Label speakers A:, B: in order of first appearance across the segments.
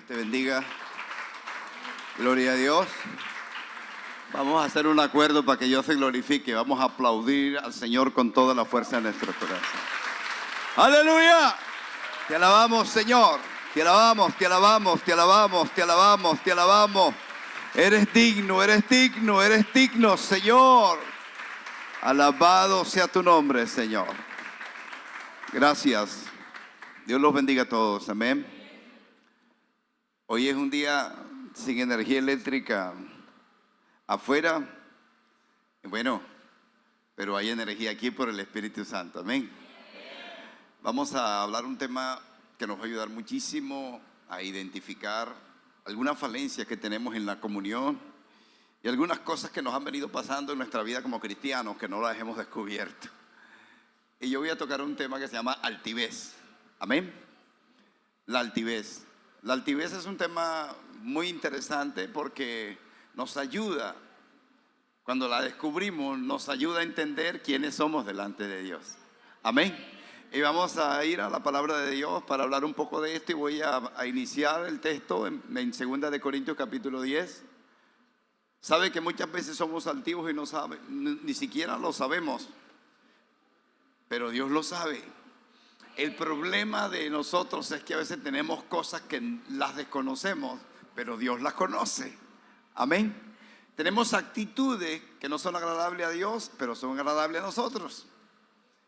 A: Dios te bendiga. Gloria a Dios. Vamos a hacer un acuerdo para que Dios se glorifique. Vamos a aplaudir al Señor con toda la fuerza de nuestro corazón. ¡Aleluya! Te alabamos, Señor. Te alabamos, te alabamos, te alabamos, te alabamos, te alabamos. Eres digno, eres digno, eres digno, Señor. Alabado sea tu nombre, Señor. Gracias. Dios los bendiga a todos. Amén. Hoy es un día sin energía eléctrica afuera. Bueno, pero hay energía aquí por el Espíritu Santo. Amén. Vamos a hablar un tema que nos va a ayudar muchísimo a identificar algunas falencias que tenemos en la comunión y algunas cosas que nos han venido pasando en nuestra vida como cristianos que no las hemos descubierto. Y yo voy a tocar un tema que se llama altivez. Amén. La altivez. La altivez es un tema muy interesante porque nos ayuda, cuando la descubrimos, nos ayuda a entender quiénes somos delante de Dios. Amén. Y vamos a ir a la palabra de Dios para hablar un poco de esto y voy a iniciar el texto en 2 de Corintios capítulo 10. Sabe que muchas veces somos altivos y no sabe, ni siquiera lo sabemos, pero Dios lo sabe. El problema de nosotros es que a veces tenemos cosas que las desconocemos, pero Dios las conoce. Amén. Tenemos actitudes que no son agradables a Dios, pero son agradables a nosotros.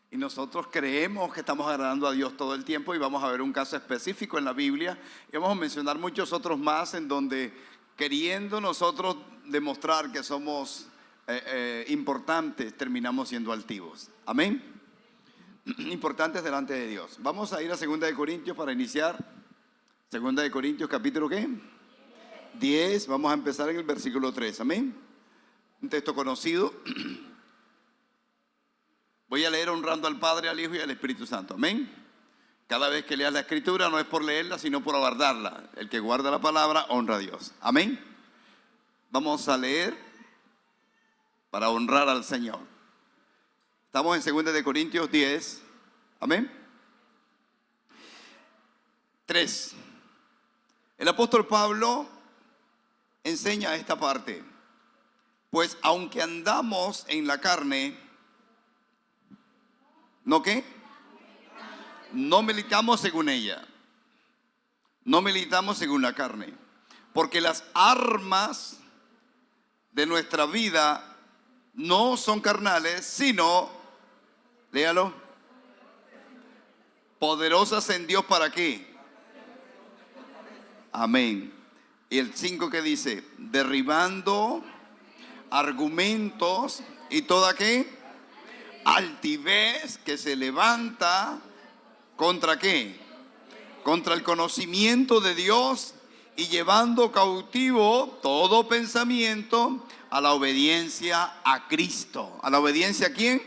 A: Y nosotros creemos que estamos agradando a Dios todo el tiempo y vamos a ver un caso específico en la Biblia y vamos a mencionar muchos otros más en donde, queriendo nosotros demostrar que somos importantes, terminamos siendo altivos. Amén. Importantes delante de Dios. Vamos a ir a 2 de Corintios para iniciar. 2 de Corintios capítulo ¿qué? 10. Vamos a empezar en el versículo 3. Amén. Un texto conocido. Voy a leer honrando al Padre, al Hijo y al Espíritu Santo. Amén. Cada vez que leas la Escritura no es por leerla, sino por guardarla. El que guarda la palabra honra a Dios. Amén. Vamos a leer para honrar al Señor. Estamos en 2 de Corintios 10. Amén. 3. El apóstol Pablo enseña esta parte. Pues aunque andamos en la carne, ¿no qué? No militamos según ella. No militamos según la carne. Porque las armas de nuestra vida no son carnales, sino, léalo, poderosas en Dios para qué. Amén. Y el 5 que dice, derribando argumentos y toda qué, altivez que se levanta contra qué, contra el conocimiento de Dios y llevando cautivo todo pensamiento a la obediencia a Cristo. ¿A la obediencia a quién?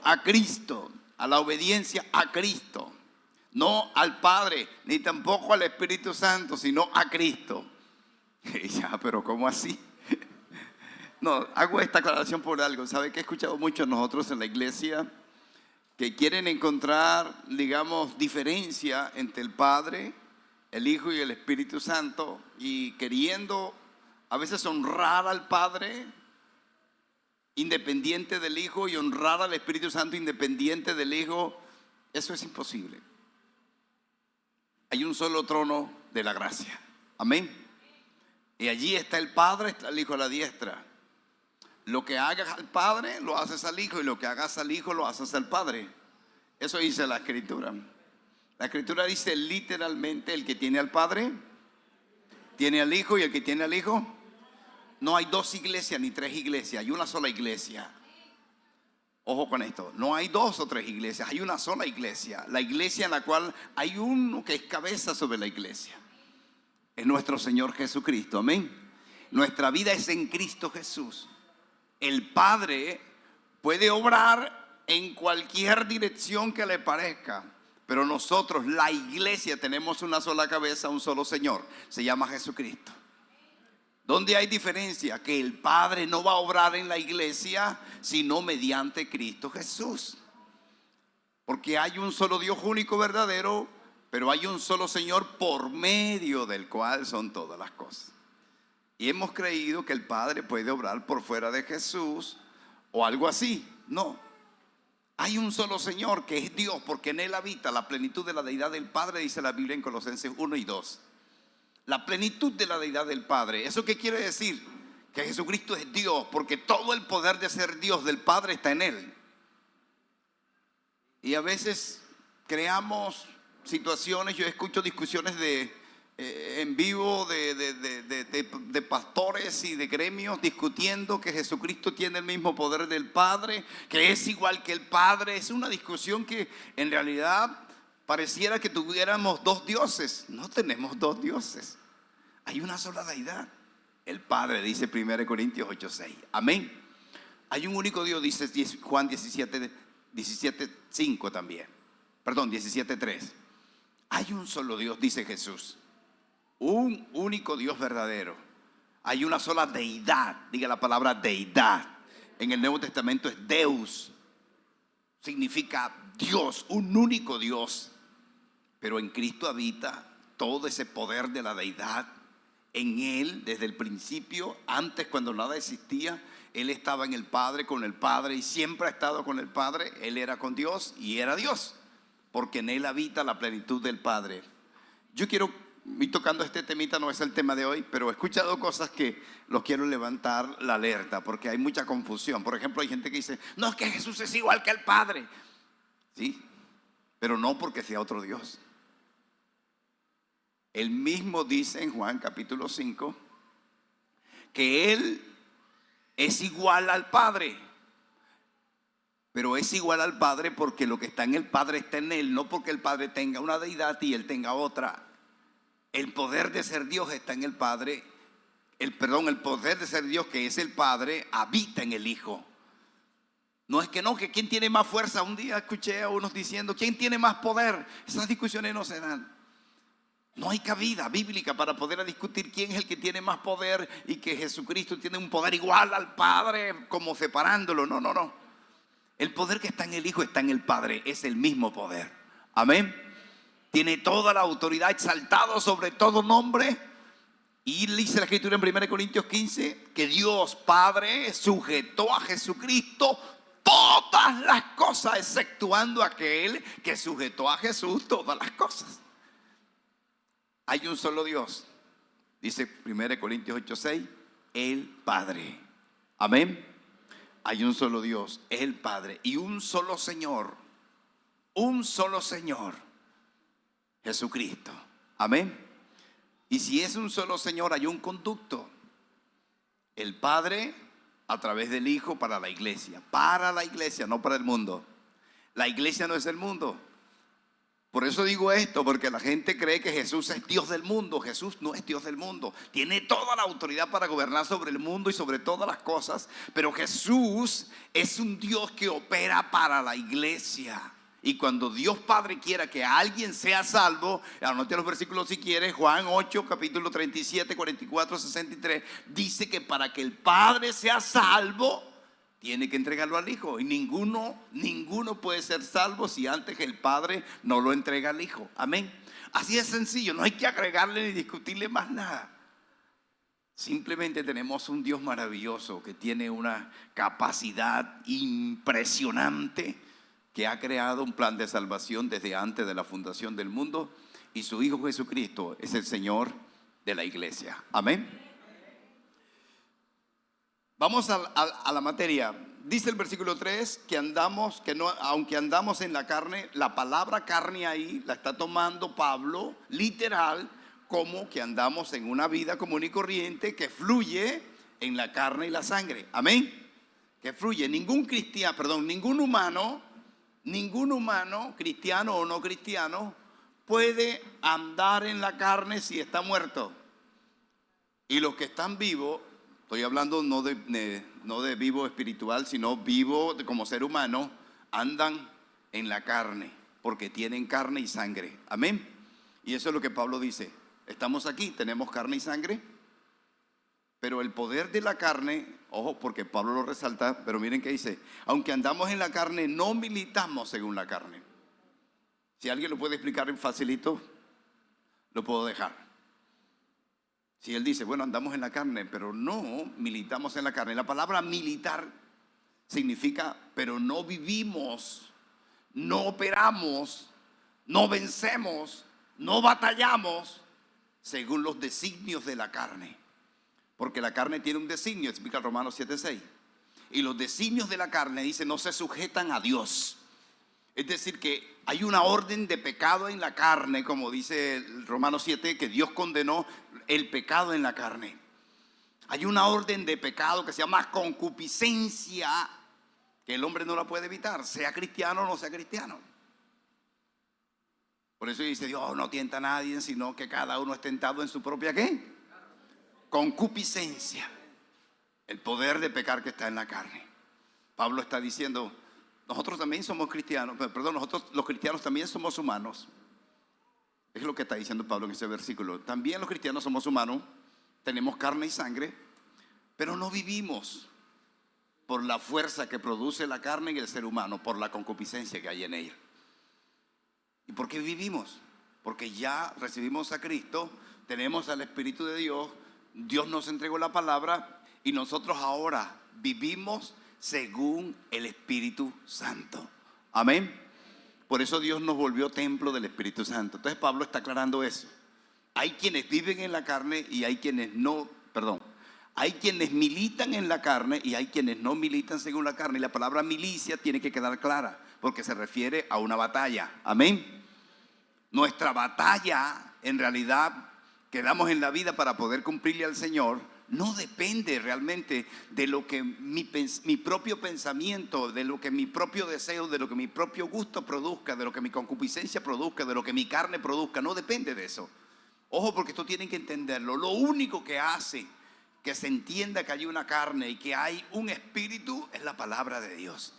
A: A Cristo. A la obediencia a Cristo. No al Padre, ni tampoco al Espíritu Santo, sino a Cristo. Y ya, pero ¿cómo así? No, hago esta aclaración por algo. ¿Sabe que he escuchado mucho nosotros en la iglesia que quieren encontrar, digamos, diferencia entre el Padre, el Hijo y el Espíritu Santo, y queriendo a veces honrar al Padre independiente del Hijo y honrar al Espíritu Santo independiente del Hijo? Eso es imposible. Hay un solo trono de la gracia. Amén. Y allí está el Padre, está el Hijo a la diestra. Lo que hagas al Padre lo haces al Hijo, y lo que hagas al Hijo lo haces al Padre. Eso dice la Escritura. La Escritura dice literalmente: el que tiene al Padre tiene al Hijo, y el que tiene al Hijo. No hay dos iglesias ni tres iglesias, hay una sola iglesia. Ojo con esto, no hay dos o tres iglesias, hay una sola iglesia. La iglesia en la cual hay uno que es cabeza sobre la iglesia. Es nuestro Señor Jesucristo, amén. Nuestra vida es en Cristo Jesús. El Padre puede obrar en cualquier dirección que le parezca, pero nosotros, la iglesia, tenemos una sola cabeza, un solo Señor, se llama Jesucristo. ¿Dónde hay diferencia? Que el Padre no va a obrar en la iglesia sino mediante Cristo Jesús. Porque hay un solo Dios único, verdadero, pero hay un solo Señor por medio del cual son todas las cosas. Y hemos creído que el Padre puede obrar por fuera de Jesús o algo así. No, hay un solo Señor que es Dios, porque en Él habita la plenitud de la deidad del Padre, dice la Biblia en Colosenses 1 y 2. La plenitud de la deidad del Padre. ¿Eso qué quiere decir? Que Jesucristo es Dios, porque todo el poder de ser Dios del Padre está en Él. Y a veces creamos situaciones, yo escucho discusiones en vivo de pastores y de gremios discutiendo que Jesucristo tiene el mismo poder del Padre, que es igual que el Padre. Es una discusión que en realidad pareciera que tuviéramos dos dioses. No tenemos dos dioses, hay una sola deidad, el Padre, dice 1 Corintios 8:6. Amén. Hay un único Dios, dice Juan 17:5 también. Perdón, 17:3. Hay un solo Dios, dice Jesús. Un único Dios verdadero. Hay una sola deidad. Diga la palabra deidad. En el Nuevo Testamento es Deus. Significa Dios, un único Dios. Pero en Cristo habita todo ese poder de la deidad. En Él, desde el principio, antes cuando nada existía, Él estaba en el Padre, con el Padre, y siempre ha estado con el Padre. Él era con Dios y era Dios, porque en Él habita la plenitud del Padre. Yo quiero ir tocando este temita, no es el tema de hoy, pero he escuchado cosas que los quiero levantar la alerta, porque hay mucha confusión. Por ejemplo, hay gente que dice, no, es que Jesús es igual que el Padre. Sí, pero no porque sea otro Dios. Él mismo dice en Juan capítulo 5 que Él es igual al Padre, pero es igual al Padre porque lo que está en el Padre está en Él, no porque el Padre tenga una deidad y Él tenga otra. El poder de ser Dios está en el Padre. El poder de ser Dios, que es el Padre, habita en el Hijo. No es que no, que quién tiene más fuerza. Un día escuché a unos diciendo, ¿quién tiene más poder? Esas discusiones no se dan. No hay cabida bíblica para poder discutir quién es el que tiene más poder y que Jesucristo tiene un poder igual al Padre, como separándolo. No, no, no. El poder que está en el Hijo está en el Padre, es el mismo poder. Amén. Tiene toda la autoridad, exaltado sobre todo nombre. Y dice la Escritura en 1 Corintios 15 que Dios Padre sujetó a Jesucristo todas las cosas, exceptuando aquel que sujetó a Jesús todas las cosas. Hay un solo Dios, dice 1 Corintios 8:6, el Padre. Amén. Hay un solo Dios, el Padre, y un solo Señor, Jesucristo. Amén. Y si es un solo Señor, hay un conducto, el Padre a través del Hijo para la iglesia, no para el mundo. La iglesia no es el mundo. Por eso digo esto, porque la gente cree que Jesús es Dios del mundo. Jesús no es Dios del mundo. Tiene toda la autoridad para gobernar sobre el mundo y sobre todas las cosas, pero Jesús es un Dios que opera para la iglesia. Y cuando Dios Padre quiera que alguien sea salvo, anote los versículos si quiere, Juan 8, capítulo 37, 44, 63, dice que para que el Padre sea salvo, tiene que entregarlo al Hijo. Y ninguno puede ser salvo si antes el Padre no lo entrega al Hijo. Amén. Así es sencillo, no hay que agregarle ni discutirle más nada. Simplemente tenemos un Dios maravilloso que tiene una capacidad impresionante, que ha creado un plan de salvación desde antes de la fundación del mundo, y su Hijo Jesucristo es el Señor de la iglesia. Amén. Vamos a la materia. Dice el versículo 3 que aunque andamos en la carne, la palabra carne ahí la está tomando Pablo literal, como que andamos en una vida común y corriente que fluye en la carne y la sangre. Amén. Que fluye. Ningún humano, cristiano o no cristiano, puede andar en la carne si está muerto. Y los que están vivos, estoy hablando no de vivo espiritual, sino vivo como ser humano, andan en la carne, porque tienen carne y sangre. Amén. Y eso es lo que Pablo dice. Estamos aquí, tenemos carne y sangre, pero el poder de la carne, ojo, porque Pablo lo resalta, pero miren que dice, aunque andamos en la carne, no militamos según la carne, Si alguien lo puede explicar en facilito, lo puedo dejar. Si él dice, bueno, andamos en la carne, pero no militamos en la carne. La palabra militar significa, pero no vivimos, no operamos, no vencemos, no batallamos según los designios de la carne. Porque la carne tiene un designio, explica Romanos 7:6. Y los designios de la carne, dice, no se sujetan a Dios. Es decir, que hay una orden de pecado en la carne, como dice el Romanos 7, que Dios condenó el pecado en la carne. Hay una orden de pecado que se llama concupiscencia, que el hombre no la puede evitar, sea cristiano o no sea cristiano. Por eso dice Dios no tienta a nadie, sino que cada uno es tentado en su propia ¿qué? Concupiscencia. El poder de pecar que está en la carne. Pablo está diciendo, nosotros también somos cristianos, perdón, nosotros los cristianos también somos humanos. Es lo que está diciendo Pablo en ese versículo. También los cristianos somos humanos, tenemos carne y sangre, pero no vivimos por la fuerza que produce la carne en el ser humano, por la concupiscencia que hay en ella. ¿Y por qué vivimos? Porque ya recibimos a Cristo, tenemos al Espíritu de Dios, Dios nos entregó la palabra y nosotros ahora vivimos según el Espíritu Santo. Amén. Por eso Dios nos volvió templo del Espíritu Santo. Entonces Pablo está aclarando eso. Hay quienes viven en la carne y hay quienes no, hay quienes militan en la carne y hay quienes no militan según la carne. Y la palabra milicia tiene que quedar clara porque se refiere a una batalla. Amén. Nuestra batalla en realidad que damos en la vida para poder cumplirle al Señor no depende realmente de lo que mi propio pensamiento, de lo que mi propio deseo, de lo que mi propio gusto produzca, de lo que mi concupiscencia produzca, de lo que mi carne produzca. No depende de eso. Ojo, porque esto tienen que entenderlo. Lo único que hace que se entienda que hay una carne y que hay un espíritu es la palabra de Dios.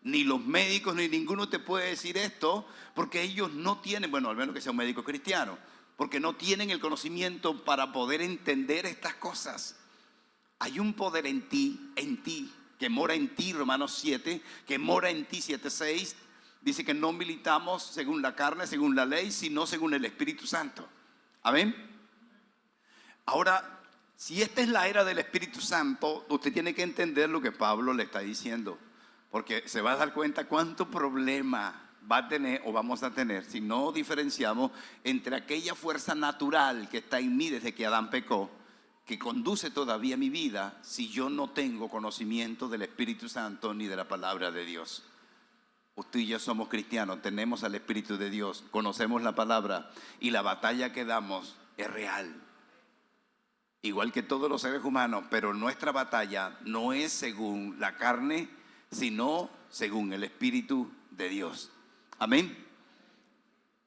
A: Ni los médicos ni ninguno te puede decir esto, porque ellos no tienen, bueno, al menos que sea un médico cristiano, porque no tienen el conocimiento para poder entender estas cosas. Hay un poder en ti, que mora en ti, Romanos 7, que mora en ti, 7:6, dice que no militamos según la carne, según la ley, sino según el Espíritu Santo. Amén. Ahora, si esta es la era del Espíritu Santo, usted tiene que entender lo que Pablo le está diciendo, porque se va a dar cuenta cuánto problema va a tener o vamos a tener si no diferenciamos entre aquella fuerza natural que está en mí desde que Adán pecó, que conduce todavía mi vida, si yo no tengo conocimiento del Espíritu Santo ni de la palabra de Dios. Usted y yo somos cristianos, tenemos al Espíritu de Dios, conocemos la palabra y la batalla que damos es real, igual que todos los seres humanos, pero nuestra batalla no es según la carne, sino según el Espíritu de Dios. Amén.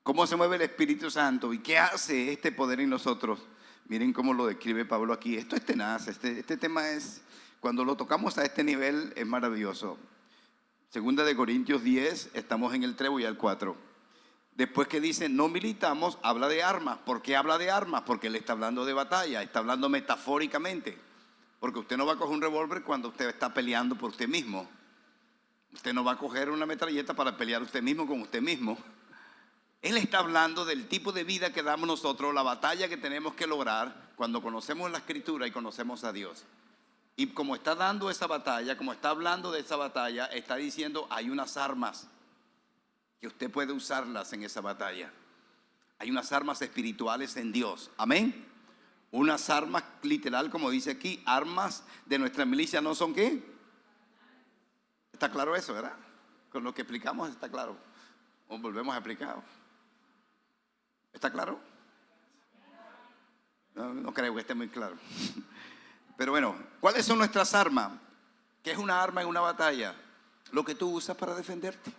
A: ¿Cómo se mueve el Espíritu Santo? ¿Y qué hace este poder en nosotros? Miren cómo lo describe Pablo aquí. Esto es tenaz, este tema es, cuando lo tocamos a este nivel, es maravilloso. Segunda de Corintios 10, estamos en el 3 y al 4. Después que dice, no militamos, habla de armas. ¿Por qué habla de armas? Porque él está hablando de batalla, está hablando metafóricamente. Porque usted no va a coger un revólver cuando usted está peleando por usted mismo. Usted no va a coger una metralleta para pelear usted mismo con usted mismo. Él está hablando del tipo de vida que damos nosotros, la batalla que tenemos que lograr cuando conocemos la Escritura y conocemos a Dios. Y como está dando esa batalla, como está hablando de esa batalla, está diciendo hay unas armas que usted puede usarlas en esa batalla. Hay unas armas espirituales en Dios. Amén. Unas armas literal, como dice aquí, armas de nuestra milicia no son ¿qué? Está claro eso, ¿verdad? Con lo que explicamos está claro. O volvemos a explicar. ¿Está claro? No creo que esté muy claro. Pero bueno, ¿cuáles son nuestras armas? ¿Qué es una arma en una batalla? Lo que tú usas para defenderte.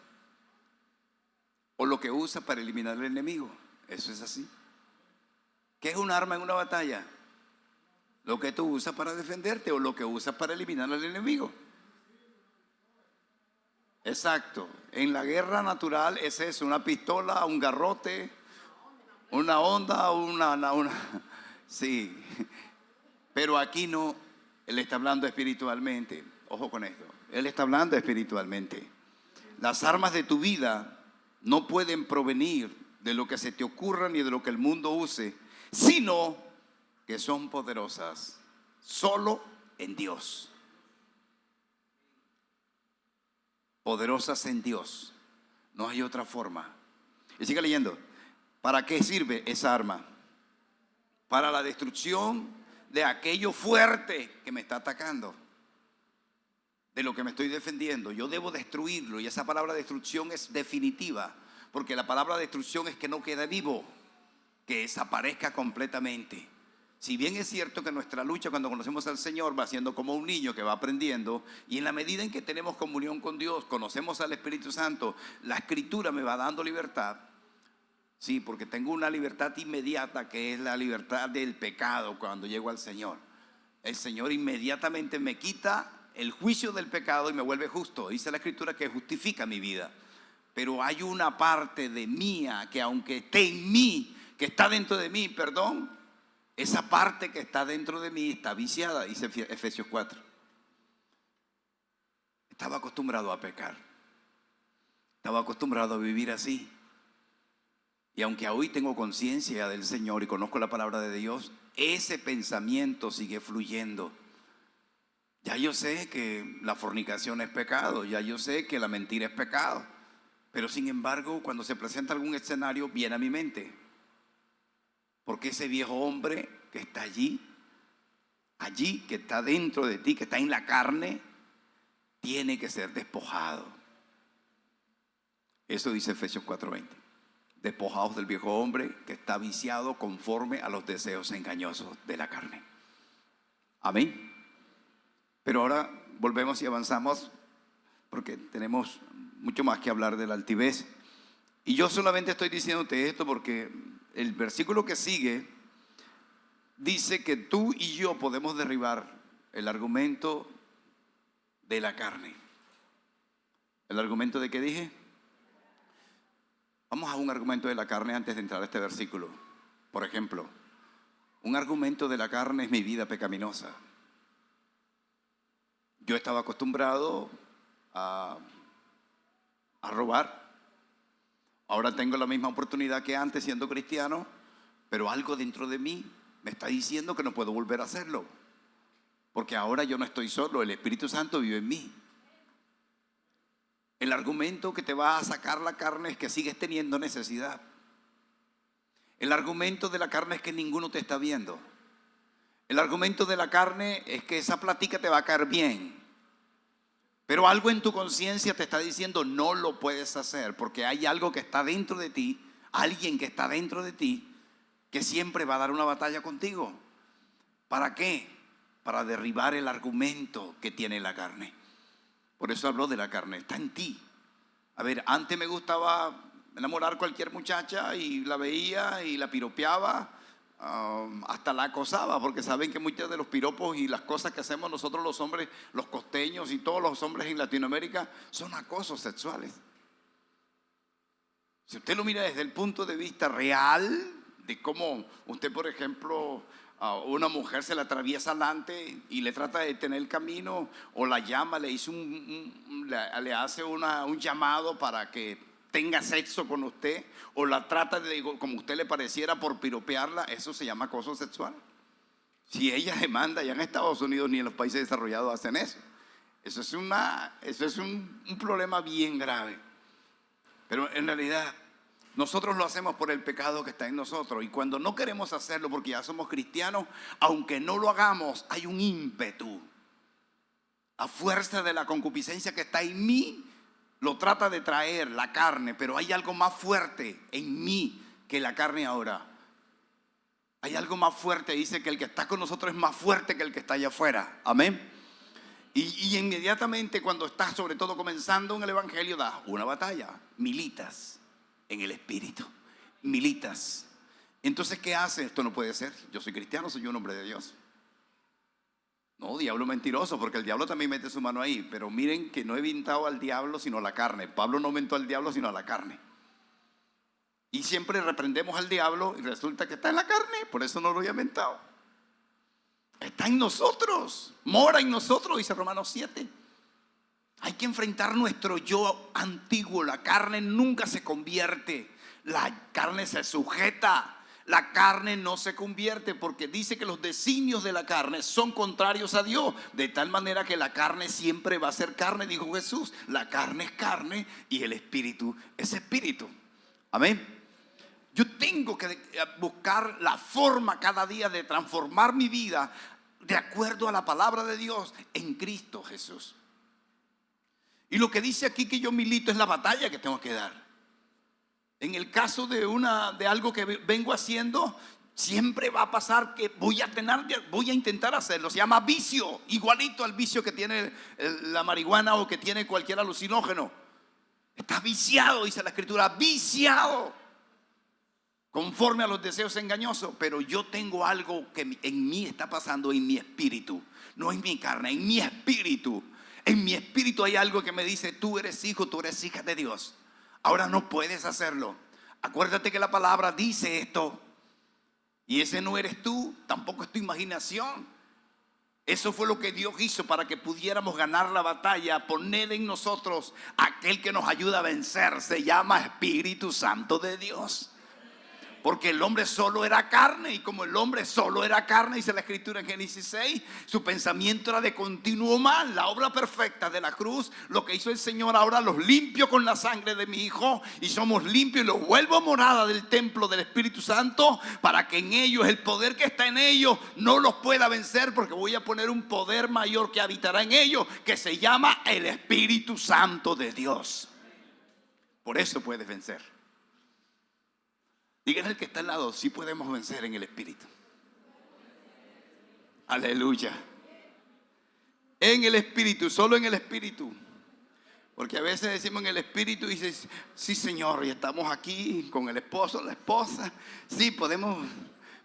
A: O lo que usas para eliminar al enemigo. Eso es así. ¿Qué es un arma en una batalla? Lo que tú usas para defenderte o lo que usas para eliminar al enemigo. Exacto. En la guerra natural es eso, una pistola, un garrote, una onda, sí. Pero aquí no, él está hablando espiritualmente. Ojo con esto, él está hablando espiritualmente. Las armas de tu vida no pueden provenir de lo que se te ocurra ni de lo que el mundo use, sino que son poderosas solo en Dios. Poderosas en Dios. No hay otra forma. Y sigue leyendo. ¿Para qué sirve esa arma? Para la destrucción de aquello fuerte que me está atacando, de lo que me estoy defendiendo. Yo debo destruirlo, y esa palabra destrucción es definitiva, porque la palabra destrucción es que no quede vivo, que desaparezca completamente. Si bien es cierto que nuestra lucha cuando conocemos al Señor va siendo como un niño que va aprendiendo, y en la medida en que tenemos comunión con Dios, conocemos al Espíritu Santo, la Escritura me va dando libertad. Sí, porque tengo una libertad inmediata, que es la libertad del pecado. Cuando llego al Señor, el Señor inmediatamente me quita el juicio del pecado y me vuelve justo. Dice la Escritura que justifica mi vida. Pero hay una parte de mía que, aunque esté en mí, que está dentro de mí, perdón, esa parte que está dentro de mí está viciada, dice Efesios 4. Estaba acostumbrado a pecar, estaba acostumbrado a vivir así. Y aunque hoy tengo conciencia del Señor y conozco la palabra de Dios, ese pensamiento sigue fluyendo. Ya yo sé que la fornicación es pecado, ya yo sé que la mentira es pecado, pero sin embargo, cuando se presenta algún escenario, viene a mi mente. Porque ese viejo hombre que está allí, que está dentro de ti, que está en la carne, tiene que ser despojado. Eso dice Efesios 4:20. Despojados del viejo hombre que está viciado conforme a los deseos engañosos de la carne. Amén. Pero ahora volvemos y avanzamos, porque tenemos mucho más que hablar de la altivez. Y yo solamente estoy diciéndote esto porque el versículo que sigue dice que tú y yo podemos derribar el argumento de la carne. ¿El argumento de qué dije? Vamos a un argumento de la carne antes de entrar a este versículo. Por ejemplo, un argumento de la carne es mi vida pecaminosa. Yo estaba acostumbrado a robar. Ahora tengo la misma oportunidad que antes siendo cristiano, pero algo dentro de mí me está diciendo que no puedo volver a hacerlo. Porque ahora yo no estoy solo, el Espíritu Santo vive en mí. El argumento que te va a sacar la carne es que sigues teniendo necesidad. El argumento de la carne es que ninguno te está viendo. El argumento de la carne es que esa plática te va a caer bien. Pero algo en tu conciencia te está diciendo no lo puedes hacer, porque hay algo que está dentro de ti, alguien que está dentro de ti, que siempre va a dar una batalla contigo. ¿Para qué? Para derribar el argumento que tiene la carne. Por eso habló de la carne, está en ti. A ver, antes me gustaba enamorar cualquier muchacha y la veía y la piropeaba, hasta la acosaba, porque saben que muchos de los piropos y las cosas que hacemos nosotros los hombres, los costeños y todos los hombres en Latinoamérica, son acosos sexuales. Si usted lo mira desde el punto de vista real, de cómo usted, por ejemplo, a una mujer se le atraviesa adelante y le trata de detener el camino, o la llama, le hace un llamado para que tenga sexo con usted, o la trata de como usted le pareciera por piropearla, eso se llama acoso sexual. Si ella demanda, ya en Estados Unidos ni en los países desarrollados hacen eso. Eso es un problema bien grave. Pero en realidad nosotros lo hacemos por el pecado que está en nosotros. Y cuando no queremos hacerlo porque ya somos cristianos, aunque no lo hagamos, hay un ímpetu. A fuerza de la concupiscencia que está en mí, lo trata de traer la carne. Pero hay algo más fuerte en mí que la carne ahora. Hay algo más fuerte. Dice que el que está con nosotros es más fuerte que el que está allá afuera. Amén. Y inmediatamente cuando estás sobre todo comenzando en el evangelio, das una batalla. Militas en el espíritu, militas. Entonces, ¿qué hace? Esto no puede ser. Yo soy cristiano, soy un hombre de Dios. No, diablo mentiroso, porque el diablo también mete su mano ahí. Pero miren que no he inventado al diablo sino a la carne. Pablo no inventó al diablo sino a la carne. Y siempre reprendemos al diablo y resulta que está en la carne. Por eso no lo había inventado. Está en nosotros, mora en nosotros, dice Romanos 7. Hay que enfrentar nuestro yo antiguo. La carne nunca se convierte. La carne se sujeta. La carne no se convierte, porque dice que los designios de la carne son contrarios a Dios. De tal manera que la carne siempre va a ser carne, dijo Jesús. La carne es carne y el espíritu es espíritu. Amén. Yo tengo que buscar la forma cada día de transformar mi vida de acuerdo a la palabra de Dios en Cristo Jesús. Y lo que dice aquí que yo milito es la batalla que tengo que dar. En el caso de algo que vengo haciendo, siempre va a pasar que voy a intentar hacerlo. Se llama vicio, igualito al vicio que tiene la marihuana o que tiene cualquier alucinógeno. Está viciado, dice la Escritura, viciado, conforme a los deseos engañosos. Pero yo tengo algo que en mí está pasando, en mi espíritu, no en mi carne, en mi espíritu. En mi espíritu hay algo que me dice: tú eres hijo, tú eres hija de Dios. Ahora no puedes hacerlo. Acuérdate que la palabra dice esto. Y ese no eres tú, tampoco es tu imaginación. Eso fue lo que Dios hizo para que pudiéramos ganar la batalla, poner en nosotros aquel que nos ayuda a vencer. Se llama Espíritu Santo de Dios. Porque el hombre solo era carne, y como el hombre solo era carne, dice la Escritura en Génesis 6, su pensamiento era de continuo mal. La obra perfecta de la cruz, lo que hizo el Señor, ahora los limpio con la sangre de mi Hijo, y somos limpios y los vuelvo morada del templo del Espíritu Santo, para que en ellos, el poder que está en ellos, no los pueda vencer, porque voy a poner un poder mayor que habitará en ellos, que se llama el Espíritu Santo de Dios. Por eso puedes vencer. Díganle al que está al lado: sí podemos vencer en el Espíritu. Aleluya. En el Espíritu, solo en el Espíritu. Porque a veces decimos en el Espíritu y dices: sí, Señor, y estamos aquí con el esposo, la esposa. Sí, podemos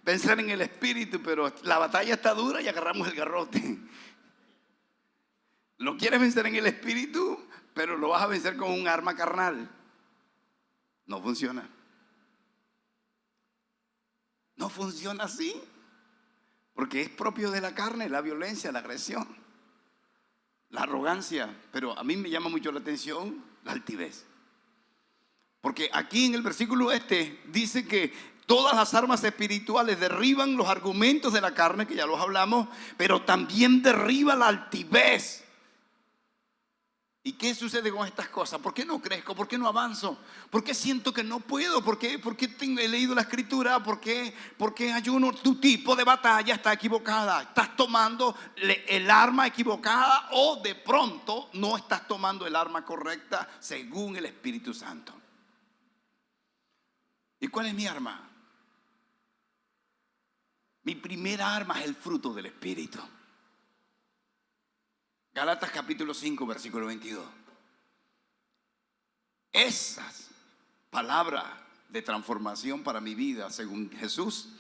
A: vencer en el Espíritu, pero la batalla está dura y agarramos el garrote. Lo quieres vencer en el Espíritu, pero lo vas a vencer con un arma carnal. No funciona. No funciona así, porque es propio de la carne, la violencia, la agresión, la arrogancia. Pero a mí me llama mucho la atención la altivez. Porque aquí en el versículo dice que todas las armas espirituales derriban los argumentos de la carne, que ya los hablamos, pero también derriba la altivez. ¿Y qué sucede con estas cosas? ¿Por qué no crezco? ¿Por qué no avanzo? ¿Por qué siento que no puedo? ¿Por qué he leído la Escritura? ¿Por qué ayuno? Tu tipo de batalla está equivocada. Estás tomando el arma equivocada, o de pronto no estás tomando el arma correcta según el Espíritu Santo. ¿Y cuál es mi arma? Mi primera arma es el fruto del Espíritu. Gálatas capítulo 5, versículo 22. Esas palabras de transformación para mi vida, según Jesús,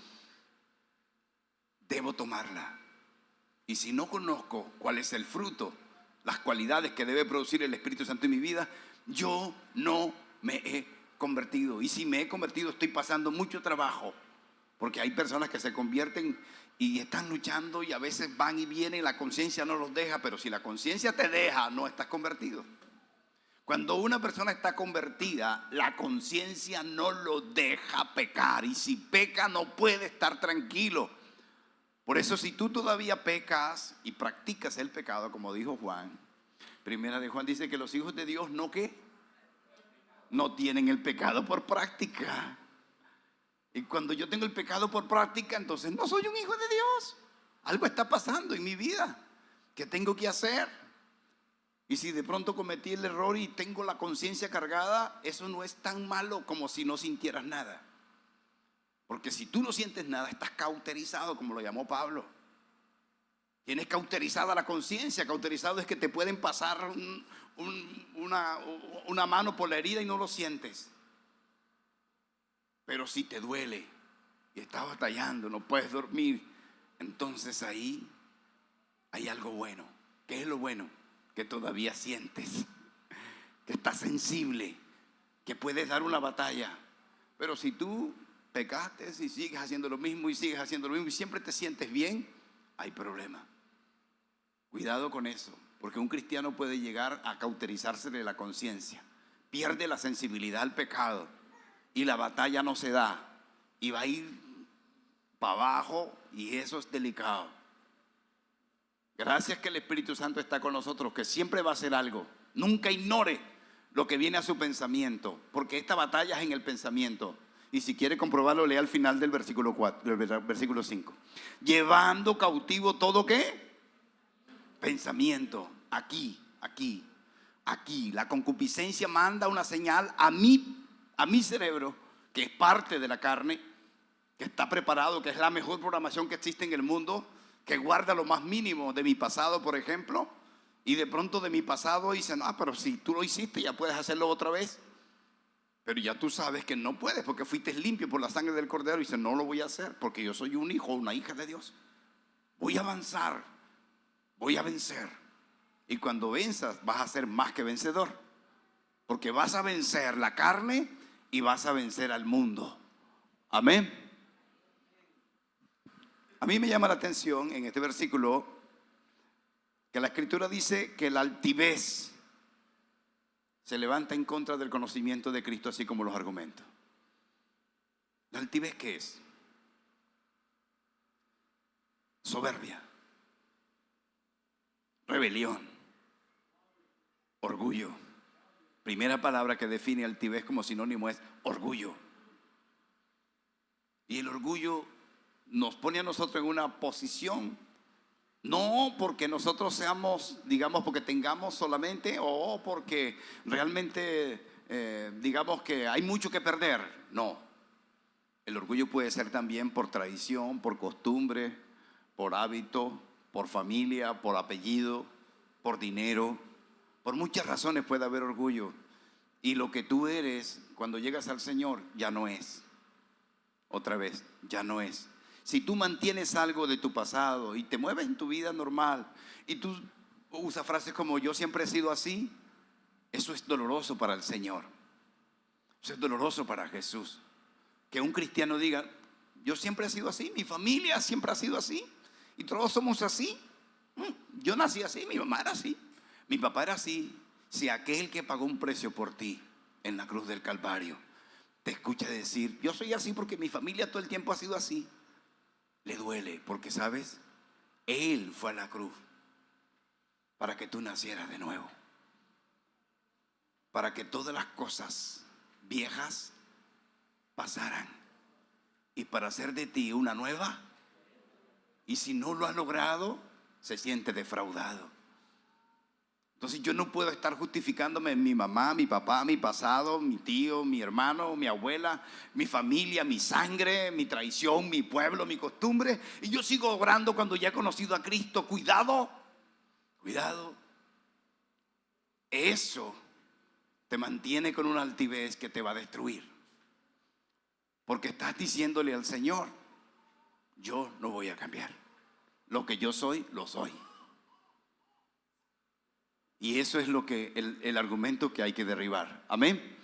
A: debo tomarla. Y si no conozco cuál es el fruto, las cualidades que debe producir el Espíritu Santo en mi vida, yo no me he convertido. Y si me he convertido, estoy pasando mucho trabajo. Porque hay personas que se convierten y están luchando, y a veces van y vienen, la conciencia no los deja. Pero si la conciencia te deja, no estás convertido. Cuando una persona está convertida, la conciencia no lo deja pecar, y si peca no puede estar tranquilo. Por eso, si tú todavía pecas y practicas el pecado, como dijo Juan, primera de Juan dice que los hijos de Dios no tienen el pecado por práctica. Y cuando yo tengo el pecado por práctica, entonces no soy un hijo de Dios. Algo está pasando en mi vida. ¿Qué tengo que hacer? Y si de pronto cometí el error y tengo la conciencia cargada, eso no es tan malo como si no sintieras nada. Porque si tú no sientes nada, estás cauterizado, como lo llamó Pablo. Tienes cauterizada la conciencia. Cauterizado es que te pueden pasar una mano por la herida y no lo sientes. Pero si te duele y estás batallando, no puedes dormir, entonces ahí hay algo bueno. ¿Qué es lo bueno? Que todavía sientes, que estás sensible, que puedes dar una batalla. Pero si tú pecaste y sigues haciendo lo mismo y sigues haciendo lo mismo y siempre te sientes bien, hay problema. Cuidado con eso. Porque un cristiano puede llegar a cauterizarse de la conciencia, pierde la sensibilidad al pecado y la batalla no se da y va a ir para abajo, y eso es delicado. Gracias que el Espíritu Santo está con nosotros, que siempre va a hacer algo. Nunca ignore lo que viene a su pensamiento, porque esta batalla es en el pensamiento. Y si quiere comprobarlo, lea al final del versículo 4, del versículo 5. Llevando cautivo todo, ¿qué? Pensamiento. Aquí. La concupiscencia manda una señal a mi cerebro, que es parte de la carne, que está preparado, que es la mejor programación que existe en el mundo, que guarda lo más mínimo de mi pasado, por ejemplo. Y de pronto de mi pasado dicen, pero si tú lo hiciste, ya puedes hacerlo otra vez. Pero ya tú sabes que no puedes, porque fuiste limpio por la sangre del Cordero. Y dice, no lo voy a hacer, porque yo soy un hijo o una hija de Dios. Voy a avanzar, voy a vencer. Y cuando venzas, vas a ser más que vencedor, porque vas a vencer la carne y vas a vencer al mundo. Amén. A mí me llama la atención en este versículo que la Escritura dice que la altivez se levanta en contra del conocimiento de Cristo, así como los argumentos. ¿La altivez qué es? Soberbia, rebelión, orgullo. Primera palabra que define altivez como sinónimo es orgullo. Y el orgullo nos pone a nosotros en una posición, no porque nosotros seamos, digamos, porque tengamos solamente, o porque realmente digamos que hay mucho que perder. No, el orgullo puede ser también por tradición, por costumbre, por hábito, por familia, por apellido, por dinero. Por muchas razones puede haber orgullo. Y lo que tú eres cuando llegas al Señor ya no es. Otra vez, ya no es. Si tú mantienes algo de tu pasado y te mueves en tu vida normal y tú usas frases como yo siempre he sido así, eso es doloroso para el Señor. Eso es doloroso para Jesús. Que un cristiano diga, yo siempre he sido así, mi familia siempre ha sido así y todos somos así. Yo nací así, mi mamá era así, mi papá era así. Si aquel que pagó un precio por ti en la cruz del Calvario te escucha decir, yo soy así porque mi familia todo el tiempo ha sido así, le duele, porque sabes, Él fue a la cruz para que tú nacieras de nuevo, para que todas las cosas viejas pasaran y para hacer de ti una nueva. Y si no lo ha logrado, se siente defraudado. Entonces yo no puedo estar justificándome en mi mamá, mi papá, mi pasado, mi tío, mi hermano, mi abuela, mi familia, mi sangre, mi traición, mi pueblo, mi costumbre. Y yo sigo obrando cuando ya he conocido a Cristo. Cuidado, cuidado. Eso te mantiene con una altivez que te va a destruir. Porque estás diciéndole al Señor, yo no voy a cambiar. Lo que yo soy, lo soy. Y eso es lo que el argumento que hay que derribar. Amén.